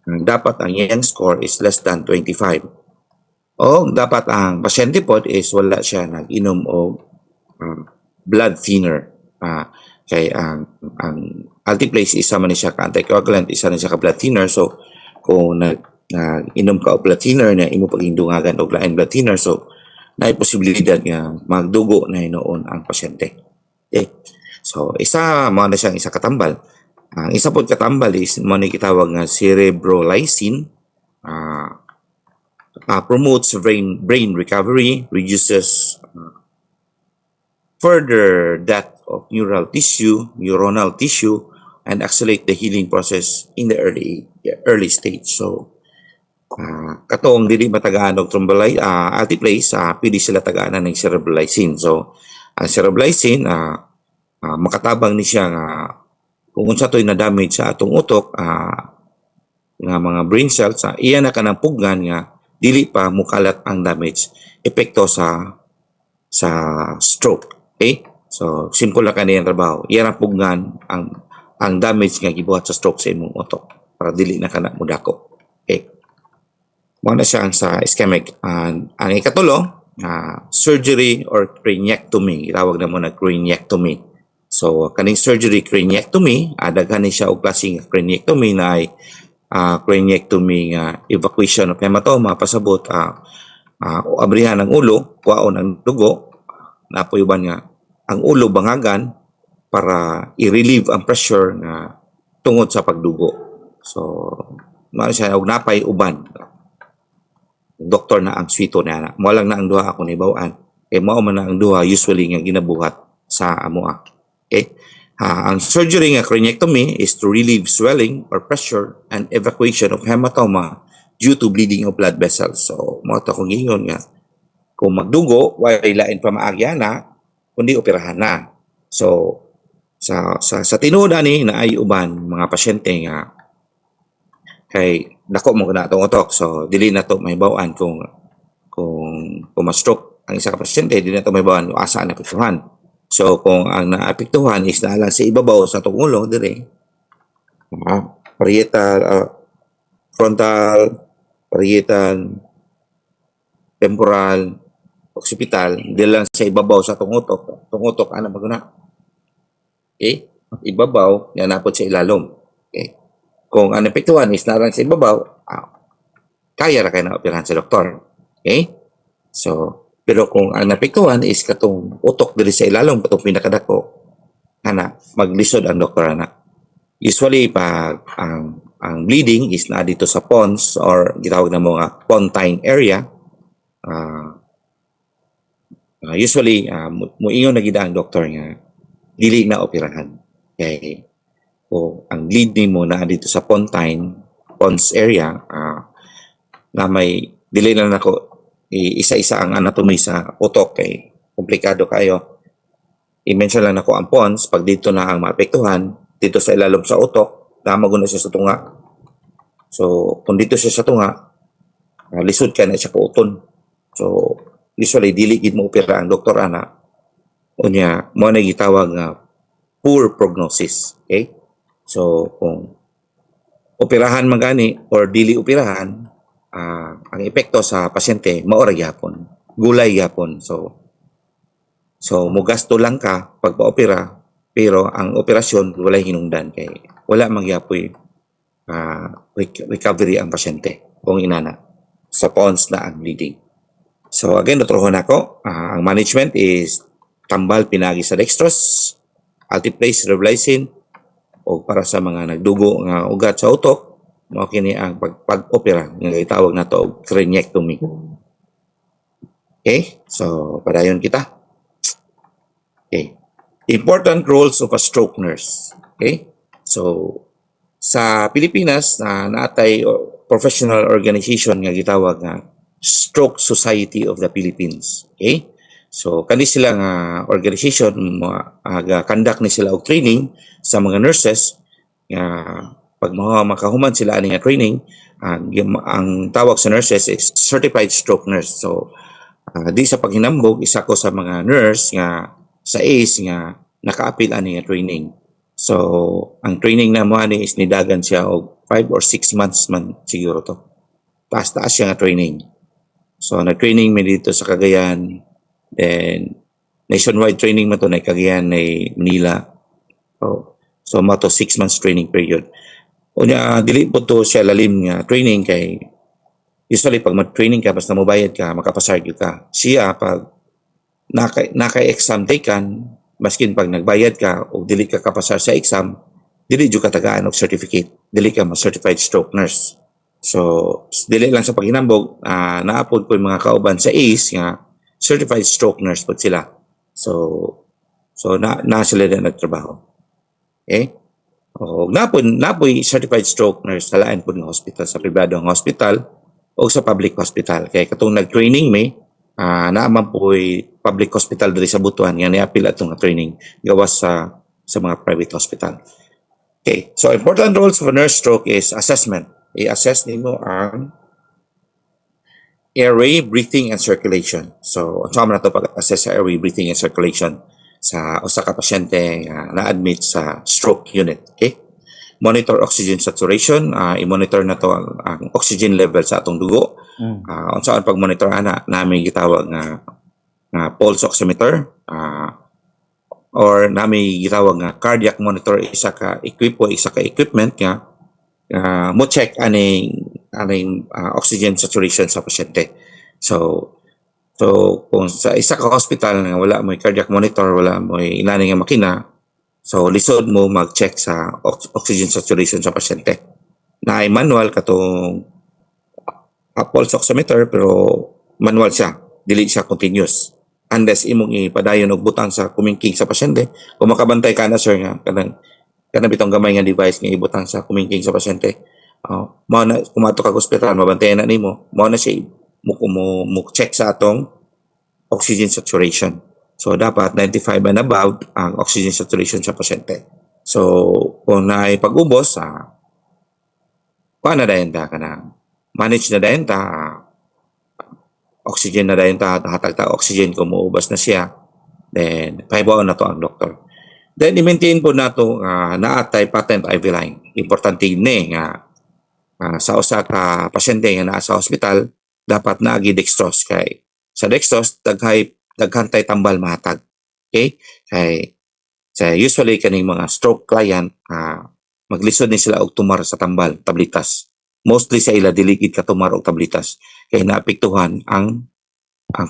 Dapat ang iyang score is less than 25. O dapat ang pasyente pod is wala siya nag-inom o blood thinner. Kay ang altiplase isa man siya ka anticoagulant, isa na siya ka blood thinner. So kung nag-inom ka o blood thinner na imo pagindungagan og lain blood thinner, so naay posibilidad nga magdugo na hinoon ang pasyente. Okay. So isa mo na siyang isa katambal. Ang isa pod katambal is mo ni gitawag nga cerebrolysin. Promotes brain recovery, reduces further death of neuronal tissue, and accelerate the healing process in the early stage. So katong dili matagaan og altiplase, pwede sila tagaan ng cerebrolysin. So ang cerebrolysin makatabang ni siya nga kung unsa toy na damage sa atong utok, nga mga brain cells, iya na kanang pugnan nga dili pa mukalat ang damage epekto sa stroke. Okay? So simple lang kaniyang trabaho. Iya na pugnan ang damage nga gibuhat sa stroke sa imong utok para dili na kana mudako. Okay. Mo na siya ang sa ischemic. Ang ikatulo, surgery or craniectomy. Itawag na mo na craniectomy. So kaning surgery craniectomy, daghan ni siya og klaseng craniectomy na ay craniectomy nga evacuation of hematoma, pasabot abrihan ng ulo, kuwaon ang dugo, napuyuban nga ang ulo bangagan para i-relieve ang pressure na tungod sa pagdugo. So, mao siya og napay uban. Doktor na ang swito na. Mo lang na ang duha ako nibaw-an. Mao man na ang duha usually nga ginabuhat sa amoa. Okay? Ang surgery nga craniectomy is to relieve swelling or pressure and evacuation of hematoma due to bleeding of blood vessels. So, mo to kung ingon nga kung magdugo, wala lain pa maagya na, kundi operahan na. So, sa tinuod ani na ay uban mga pasyente nga kay dako mo na itong utok. So, dili na to may bawaan kung ma-stroke ang isa ka pasyente, dili na to may bawaan kung asa na apektuhan. So, kung ang naapektuhan is naalang sa ibabaw sa itong ulo, dire, parietal, frontal, parietal, temporal, occipital, dili lang sa ibabaw sa itong utok. Itong utok, ano maguna? Okay? Ibabaw, yan napot sa ilalom. Okay? Kung ang apektuhan is naalang sa ibabaw, kaya na kayo na operahan sa doktor. Okay? So, pero kung ang napektuhan is katong utok diri sa ilalom, katong pinakadako, maglisod ang doktor na. Usually, pag ang bleeding is na dito sa pons or gitawag na mga pontine area, usually, muingon na gida ang doktor nga, dili na operahan. Okay? O ang bleeding mo na dito sa pons area, na may dili na nako isa-isa ang anatomy sa utok kay komplikado kayo. I-mention lang ako ang pons, pag dito na ang maapektuhan, dito sa ilalom sa utok, namaguna siya sa tunga. So, kung dito siya sa tunga, lisod ka na siya puuton. So, usually, dili gid mo opera ang doktor ana. Unya, mo na gitawag nga poor prognosis. Okay? So, kung operahan man gani or dili operahan, ang epekto sa pasyente maora gyapon, gulay gyapon. So mugasto lang ka pagpa-opera, pero ang operasyon walay hinungdan kay wala magyapoy recovery ang pasyente kung inana sa pons na ang bleeding. So again, nutrohon ako, ang management is tambal pinagi sa dextrose, altiplase revlicin, o para sa mga nagdugo nga ugat sa utok, mao kini ang pag-opera nga gitawag nato og craniectomy. Okay? So, padayon kita. Okay. Important roles of a stroke nurse. Okay? So, sa Pilipinas, naatay professional organization nga gitawag nga Stroke Society of the Philippines. Okay? So, kani sila nga organization, conduct ni sila og training sa mga nurses nga pag makahuman sila ani nga training, ang tawag sa nurses is certified stroke nurse. So, di sa paghinambog, isa ko sa mga nurse nga sa ACE nga naka-appeal ani nga training. So, ang training na mo ani is nidagan siya og 5 or 6 months man siguro to. Taas-taas siya nga training. So, nag-training mi dito sa Cagayan, then nationwide training mo to na Cagayan, na Manila. So, mato 6 months training period. Unya, dili po to siya lalim nga training kay usually pag mag-training ka, basta mabayad ka, makapasar ka. Siya, pag naka-exam taken, maskin pag nagbayad ka o dili ka kapasar sa exam, dili jud ka tagaan og certificate. Dili ka ma-certified stroke nurse. So, dili lang sa paghinambog, naapod ko yung mga kauban sa ACE nga certified stroke nurse po sila. So na sila na nagtrabaho. Okay? O napoy certified stroke nurse sa lain po ng hospital, sa pribadong hospital o sa public hospital. Kaya katong nag-training may, naaman po public hospital diri sa Butuan nga niapil atong training gawas sa mga private hospital. Okay. So, important roles of a nurse stroke is assessment. I-assess nimo ang airway, breathing, and circulation. So, ang sama na ito pag-assess sa airway, breathing, and circulation sa usa ka pasyente na-admit sa stroke unit. Okay? Monitor oxygen saturation. I-monitor na to ang oxygen level sa atong dugo. Unsaan pag-monitor namin gitawag nga pulse oximeter, or namin gitawag nga cardiac monitor, isa ka equipment nga mo check aning oxygen saturation sa pasyente. So So kung sa isa ka hospital nga wala mo cardiac monitor, wala mo inani nga makina, so lisod mo mag-check sa oxygen saturation sa pasyente. Na ay manual katong pulse oximeter pero manual siya, dili siya continuous. Unless imong ipadayon og butang sa kumingking sa pasyente, kung makabantay ka na sir nga kanang bitong gamay nga device nga ibutang sa kumingking sa pasyente. Mao na kumato ka ospital mabantayan na nimo, mao na siya mo check sa atong oxygen saturation. So dapat 95 and above ang oxygen saturation sa pasyente. So kung naay pag-ubos paano dayon ta kanang manage na dayon ta oxygen na dayon ta hatag ta oxygen kung muubos na siya, then pahibaw na to ang doktor. Then i-maintain po nato naatay patent IV line. Importante ni nga sa usa ka pasyente nga naa sa hospital dapat naagi dextrose kay sa dextrose daghantay tambal mahatag. Okay? Kay usually kaning mga stroke client maglisod ni sila og tumar sa tambal, tablitas. Mostly sa ila diligid ka tumar og tablitas kay naapektuhan ang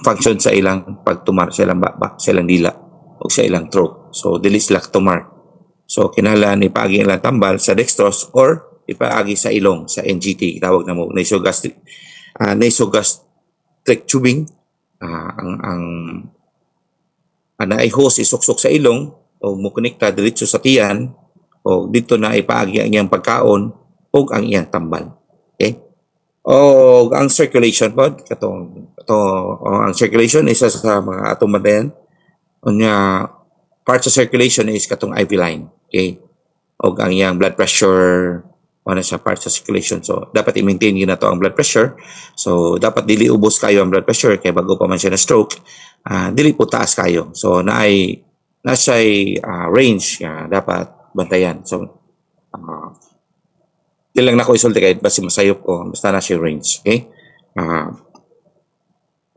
function sa ilang pagtumar sa ilang baba, sa ilang dila o sa ilang throat. So dili sila tumar. So kinahanglan ipaagi ilang tambal sa dextrose or ipaagi sa ilong sa NGT, tawag na mo nasogastric tubing. Ang ay hose isuksok sa ilong o mukonekta diretso sa tiyan o dito na ipaagi ang iyang pagkaon o ang iyang tambal. Okay? O ang circulation po ang circulation isa sa mga atong bantayan. Unya part sa circulation is katong IV line. Okay? O ang iyang blood pressure na siya part sa circulation. So, dapat i-maintain yun na to ang blood pressure. So, dapat dili ubos kayo ang blood pressure kaya bago pa man siya na stroke, dili po taas kayo. So, na siya'y range dapat bantayan. So, di lang na ko isulti kahit basi masayop ko, basta na siya range. Okay?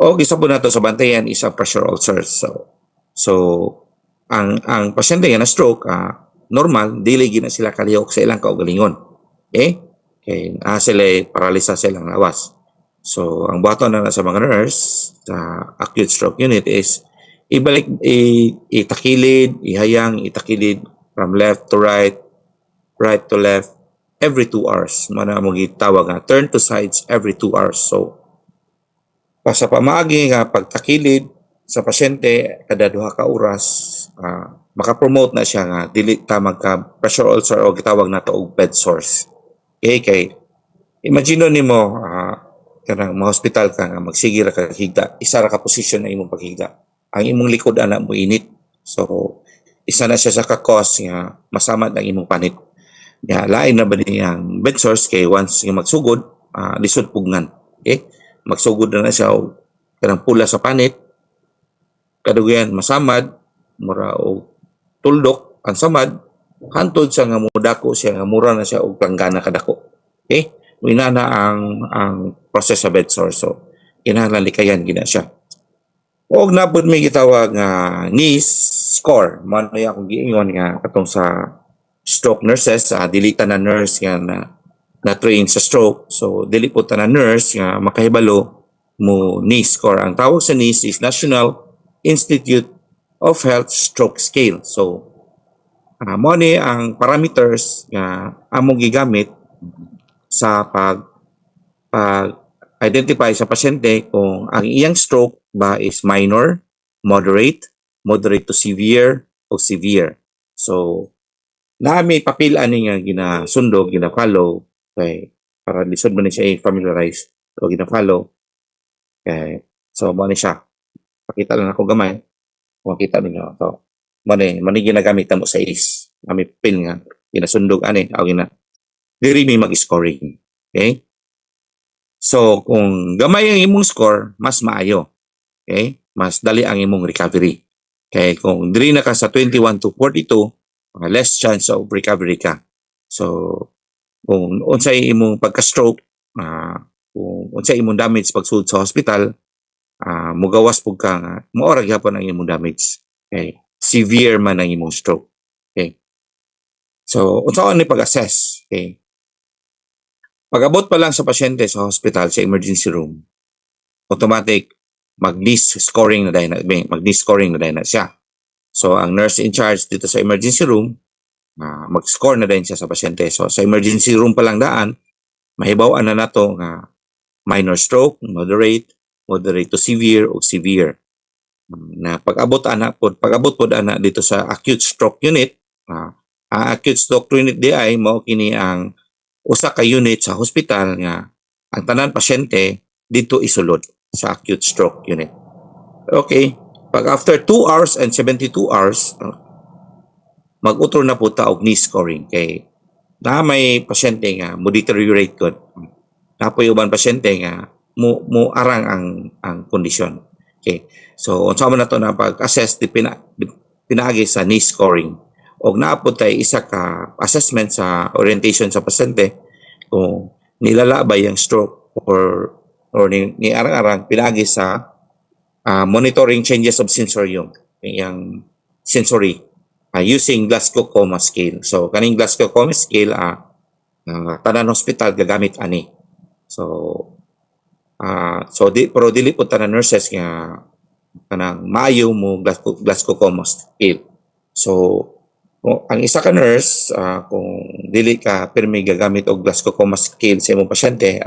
O, isa po na to sa bantayan is a pressure ulcer. So ang pasyente nga na stroke, normal, dili gina sila kalihok sa ilang kaugalingon. Okay? Sila paralisa sa ilang lawas. So, ang buhaton na sa mga nurse sa acute stroke unit is ibalik, itakilid, ihayang, itakilid from left to right, right to left, every 2 hours. Mana mo gitawag nga, turn to sides every 2 hours. So, sa pamagi nga pagtakilid sa pasyente kada duha ka oras, makapromote na siya nga dili ta magka pressure ulcer o gitawag nato og bed sores. Okay, kay imagine nimo kanang ma-hospital ka nga magsige ra ka higda, isa ra ka position na imong paghigda. Ang imong likod ana mo init. So isa na siya sa ka-cause nga masamad ang imong panit. Ya lain na ba niyang bed sores kay once nga magsugod, lisod pugnan. Okay? Magsugod na siya og kanang pula sa panit. Kadugayan masamad, mura og tuldok ang samad, hantod sa nga mudako siya nga mura na siya og planggana kadako. Okay? Wina na ang process sa bed sore. So kinahanglan likayan gina siya. Og napud may gitawag nga NIS score. Man kaya akong giingon nga katong sa stroke nurses, dili ta na nurse nga na train sa stroke. So dili po ta na nurse nga makahibalo mo NIS score. Ang tawag sa NIS is National Institute of Health Stroke Scale. So mo ni ang parameters nga among gigamit sa pag-identify sa pasyente kung ang iyang stroke ba is minor, moderate to severe o severe. So nami papilaan niya ginasundo, gina-follow kay para lisod man ni siya i-familiarize o gina-follow. Okay. So mo ni siya. Pakita lang ako gamay. Kung makita ninyo. So mani ginagamit mo sa is. Kami pin nga ginasundog ani o diri may mag-scoring. Okay? So kung gamay ang imong score, mas maayo. Okay? Mas dali ang imong recovery. Okay, kung diri na ka sa 21 to 42, less chance of recovery ka. So kung unsay imong pagka-stroke, kung unsay imong damage pagsud sa hospital, mugawas pug ka nga moora gyapon ang imong damage. Okay? Severe man ang imong stroke. Okay? So, unsaon ni pag-assess? Okay? Pag-abot pa lang sa pasyente sa hospital, sa emergency room, automatic mag-list scoring na dahil mag-list scoring na dahil na siya. So ang nurse in charge dito sa emergency room, mag-score na din siya sa pasyente. So sa emergency room pa lang daan, mahibaw-an na nato nga minor stroke, moderate to severe o severe. Na pag-abot pod ana dito sa acute stroke unit, ang acute stroke unit di ay mao kini ang usa ka unit sa hospital nga ang tanan pasyente dito isulod sa acute stroke unit. Okay, pag after 2 hours and 72 hours, mag-utro na po ta og knee scoring kay na may pasyente nga mo deteriorate gud. Napoy uban pasyente nga mo arang ang kondisyon. Okay. So unsa man nato na pag-assess di pinaagi sa knee scoring. Og naapod tay isa ka assessment sa orientation sa pasyente kung nilala ba yung stroke or ni arang-arang pinaagi sa monitoring changes of sensorium, yung sensory using Glasgow Coma Scale. So kaning Glasgow Coma Scale tanan hospital gagamit ani. So pero dili po tanan nurses nga kanang maayo mo Glasgow Coma Scale. So ang isa ka nurse kung dili ka pirmi gagamit og Glasgow Coma Scale sa imong pasyente,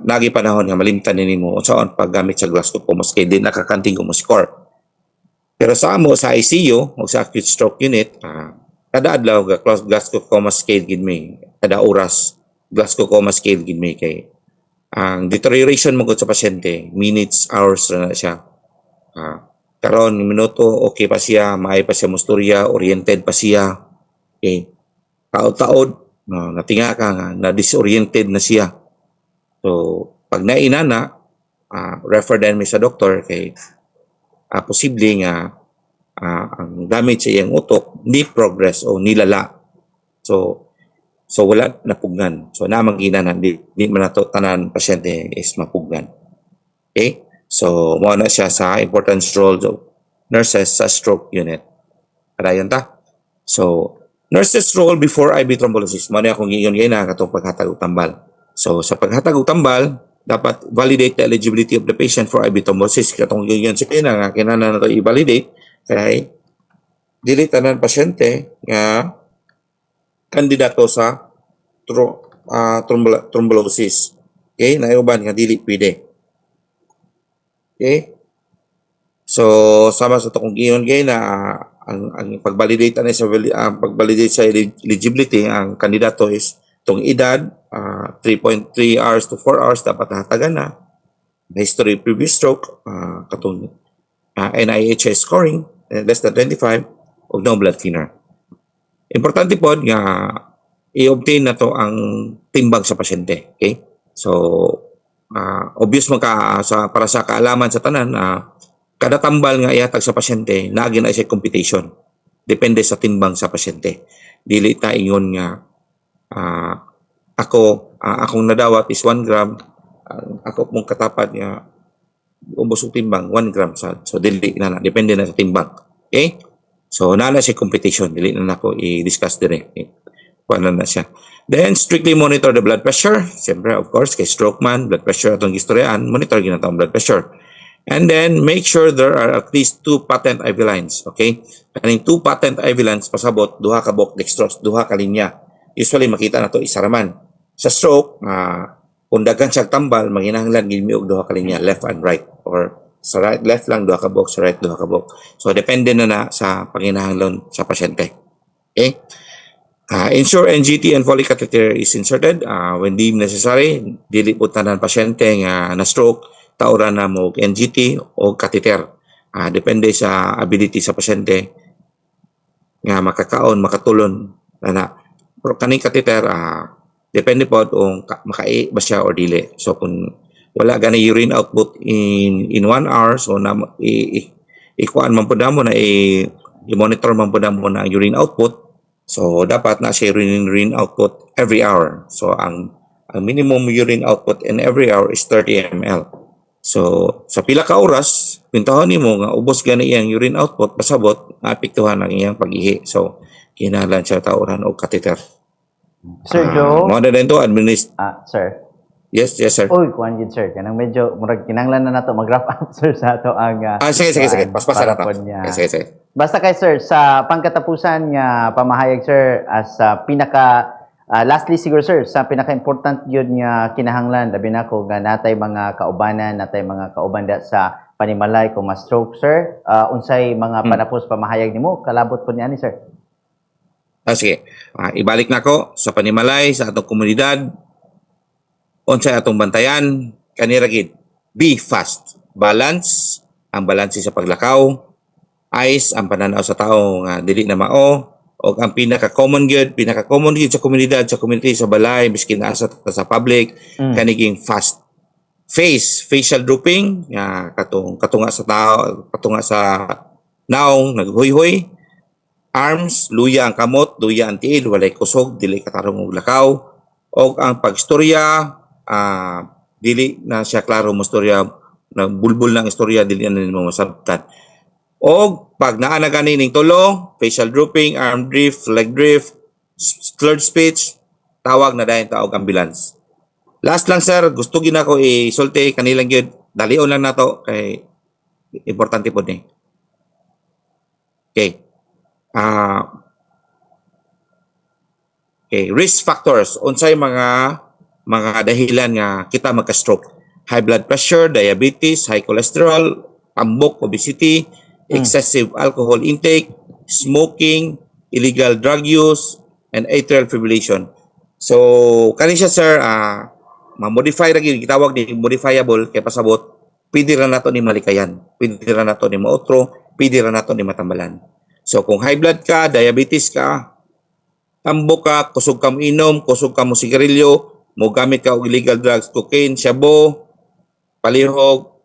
nagi panahon nga malimtan nimo unsaon paggamit sa Glasgow Coma Scale, di nakakanting mo score. Pero sa amo sa ICU o sa acute stroke unit, kada adlaw Glasgow Coma Scale gid mi, kada oras Glasgow Coma Scale gid mi kay ang deterioration mo sa pasyente, minutes, hours na siya. Karon minuto okay pa siya, maay pa siya musturya, oriented pa siya. Okay. Taod-taod, natinga ka nga, na disoriented na siya. So, pag nainana, refer din mi sa doktor kay posible nga ang damage sa iyang utok ni progress o nilala. So wala napugnan. So namang ginanan di man nato tanan pasyente is mapugnan. Okay? So mo na siya sa importance role of nurses sa stroke unit. Kadayon ta. So nurses role before IV thrombolysis. Mo na akong giyon na katong paghatag og tambal. So sa paghatag og tambal, dapat validate the eligibility of the patient for IV thrombolysis. Katong giyon sa nga kinahanglan nato i-validate kay dili tanan pasyente nga kandidato sa thrombolysis. Okay? Naiuban nga dili pwede. Okay? So, sama sa itong giyon na ang pag-validate pag-validate sa eligibility, ang kandidato is itong edad, 3.3 hours to 4 hours dapat nahatagan na. History previous stroke, katong NIHS scoring, less than 25, o no blood thinner. Importante po nga i-obtain na to ang timbang sa pasyente. Okay? So, obvious para sa kaalaman sa tanan, kada tambal nga ihatag sa pasyente, naagi na siya computation. Depende sa timbang sa pasyente. Dili ta ingon nga akong nadawat is 1 gram, ako mong katapat nga ubos og timbang 1 gram so dili na depende na sa timbang. Okay? So, na siya competition. Dili na ako i-discuss dire. Paano na siya. Then, strictly monitor the blood pressure. Siyempre, of course, kay stroke man, blood pressure atong gistoryaan, monitor ginatawang blood pressure. And then, make sure there are at least 2 patent IV lines. Okay? Kaning 2 patent IV lines, pasabot, duha ka buhok dextrose, duha ka linya. Usually, makita na to isa raman. Sa stroke, kung daghan siya tambal, maghinahanglan gilmi og duha ka linya, left and right. Or sa right, left lang, duha ka buhok, sa right, duha ka buhok. So, depende na sa panginahanglan sa pasyente. Okay? Ensure NGT and Foley catheter is inserted when deemed necessary. Dili po tanan pasyente nga na-stroke, tauran na mo NGT o catheter. Depende sa ability sa pasyente nga makakaon, makatulon. Pero kaning catheter, depende po kung makai ba siya or dili. So, kung wala gani urine output in 1 hour, so ikuan man po mo na i-monitor man po mo na urine output. So dapat na siya urine output every hour. So ang minimum urine output in every hour is 30 ml. So sa pila ka oras, pintahon nimo nga ubos gani iyang urine output, pasabot naapektuhan ang iyang pag-ihi. So kinahanglan siya tauran og catheter.
Sir Joe?
Mo na din to
Sir.
Yes, sir.
Uy, kuan gid sir, kanang medyo murag kinanglan na nato mag-wrap up sir sa ato ang
Sige. Paspasan na to.
parapon niya.
Sige.
Basta kay sir, sa pangkatapusan nga pamahayag sir, as pinaka lastly siguro sir, sa pinaka-important yun nga kinahanglan, labi na ko nga natay mga kaubanan, natay mga kaubanda sa panimalay kung ma-stroke sir, unsay mga panapos pamahayag nimo kalabot po niya ni sir.
Sige. Ibalik na ko sa panimalay, sa atong komunidad, unsay atong bantayan, kanira gid. Be fast. Balance, ang balanse sa paglakaw. Eyes, ang pananaw sa tao nga dili na mao. O ang pinaka-common gyud sa komunidad, sa community, sa balay, miskin asa sa public, kaniging fast. Face, facial drooping, nga katunga sa tao, katunga sa naong, naghuy-huy. Arms, luya ang kamot, luya ang tiil, walay kusog, dili katarong og lakaw. O ang pagstorya, dili na siya klaro mo storya, bulbul ng istorya, dili na nimo masabtan. O pag naa na ning tulo, facial drooping, arm drift, leg drift, slurred speech, tawag na dayon taog ambulance. Last lang sir, gusto gid ako isulti kanilang gyud, dalion lang nato kay importante pod ni. Okay. Risk factors, unsay mga dahilan nga kita magka-stroke. High blood pressure, diabetes, high cholesterol, ambok, obesity, excessive alcohol intake, smoking, illegal drug use, and atrial fibrillation. So, kani siya sir, ma-modify ra gyud, gitawag ni modifiable kay pasabot, pwede ra nato ni malikayan, pwede ra nato ni maotro, pwede ra nato ni matambalan. So, kung high blood ka, diabetes ka, tambok ka, kusog ka mo inom, kusog ka mo sigarilyo, mo gamit ka og illegal drugs, cocaine, shabu, palihog,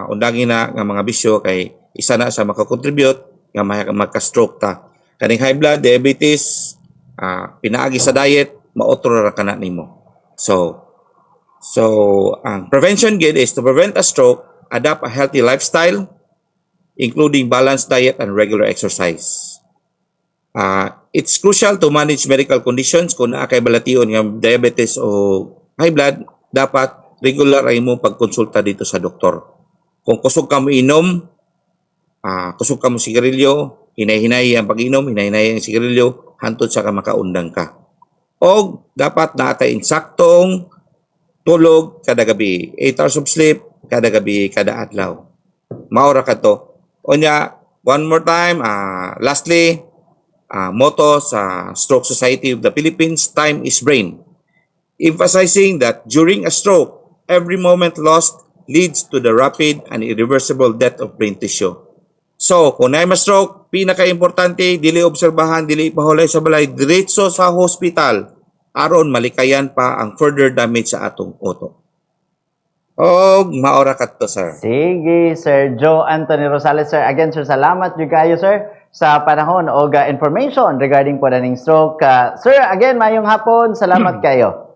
undangin na nga mga bisyo kay isa na sa makakontribute nga magka-stroke ta. Kaning high blood, diabetes, pinaagi sa diet, maotro ra kana nimo. So ang prevention gid is to prevent a stroke, adapt a healthy lifestyle, including balanced diet and regular exercise. It's crucial to manage medical conditions. Kung naa kay balation nga diabetes o high blood, dapat regular ay mo pagkonsulta dito sa doktor. Kung kusog ka mo inom, kusog ka mo sigarilyo, hinay-hinay ang pag-inom, hinay-hinay ang sigarilyo, hantod sa ka makaundang ka. O dapat naatay insaktong tulog kada gabi, 8 hours of sleep kada gabi, kada adlaw. Maura ka to. Onya, one more time, lastly, motto sa Stroke Society of the Philippines, time is brain. Emphasizing that during a stroke, every moment lost leads to the rapid and irreversible death of brain tissue. So, kung na ma-stroke, pinaka-importante, dili obserbahan, dili ipahulay sa balay, diretso sa hospital, aron malikayan pa ang further damage sa atong utok. O, maora ka to, sir.
Sige, Sir Joe Anthony Rosales, sir. Again, sir, salamat yung kayo, sir, sa panahon o information regarding po daning stroke. Sir, again, mayong hapon, salamat kayo.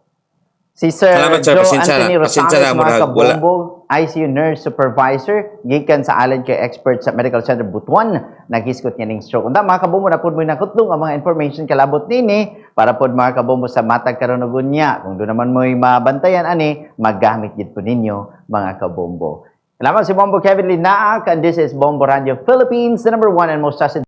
Si Sir
Salamat, sir.
Joe
Pasensya
Anthony
na. Pasensya
Rosales,
na,
mga
wala.
kabombo, ICU Nurse Supervisor, gikan sa Allen Care Expert sa Medical Center Butuan, naghiskot niya ng stroke. Unda, mga kabombo, na po mo nakutlong ang mga information kalabot nini, para po mga kabombo sa matag karunugon niya. Kung doon naman mo'y mabantayan, ani, magamit yun po ninyo, mga kabombo. Salamat si Bombo Kevin Linaak, and this is Bombo Radio Philippines, the #1 and most trusted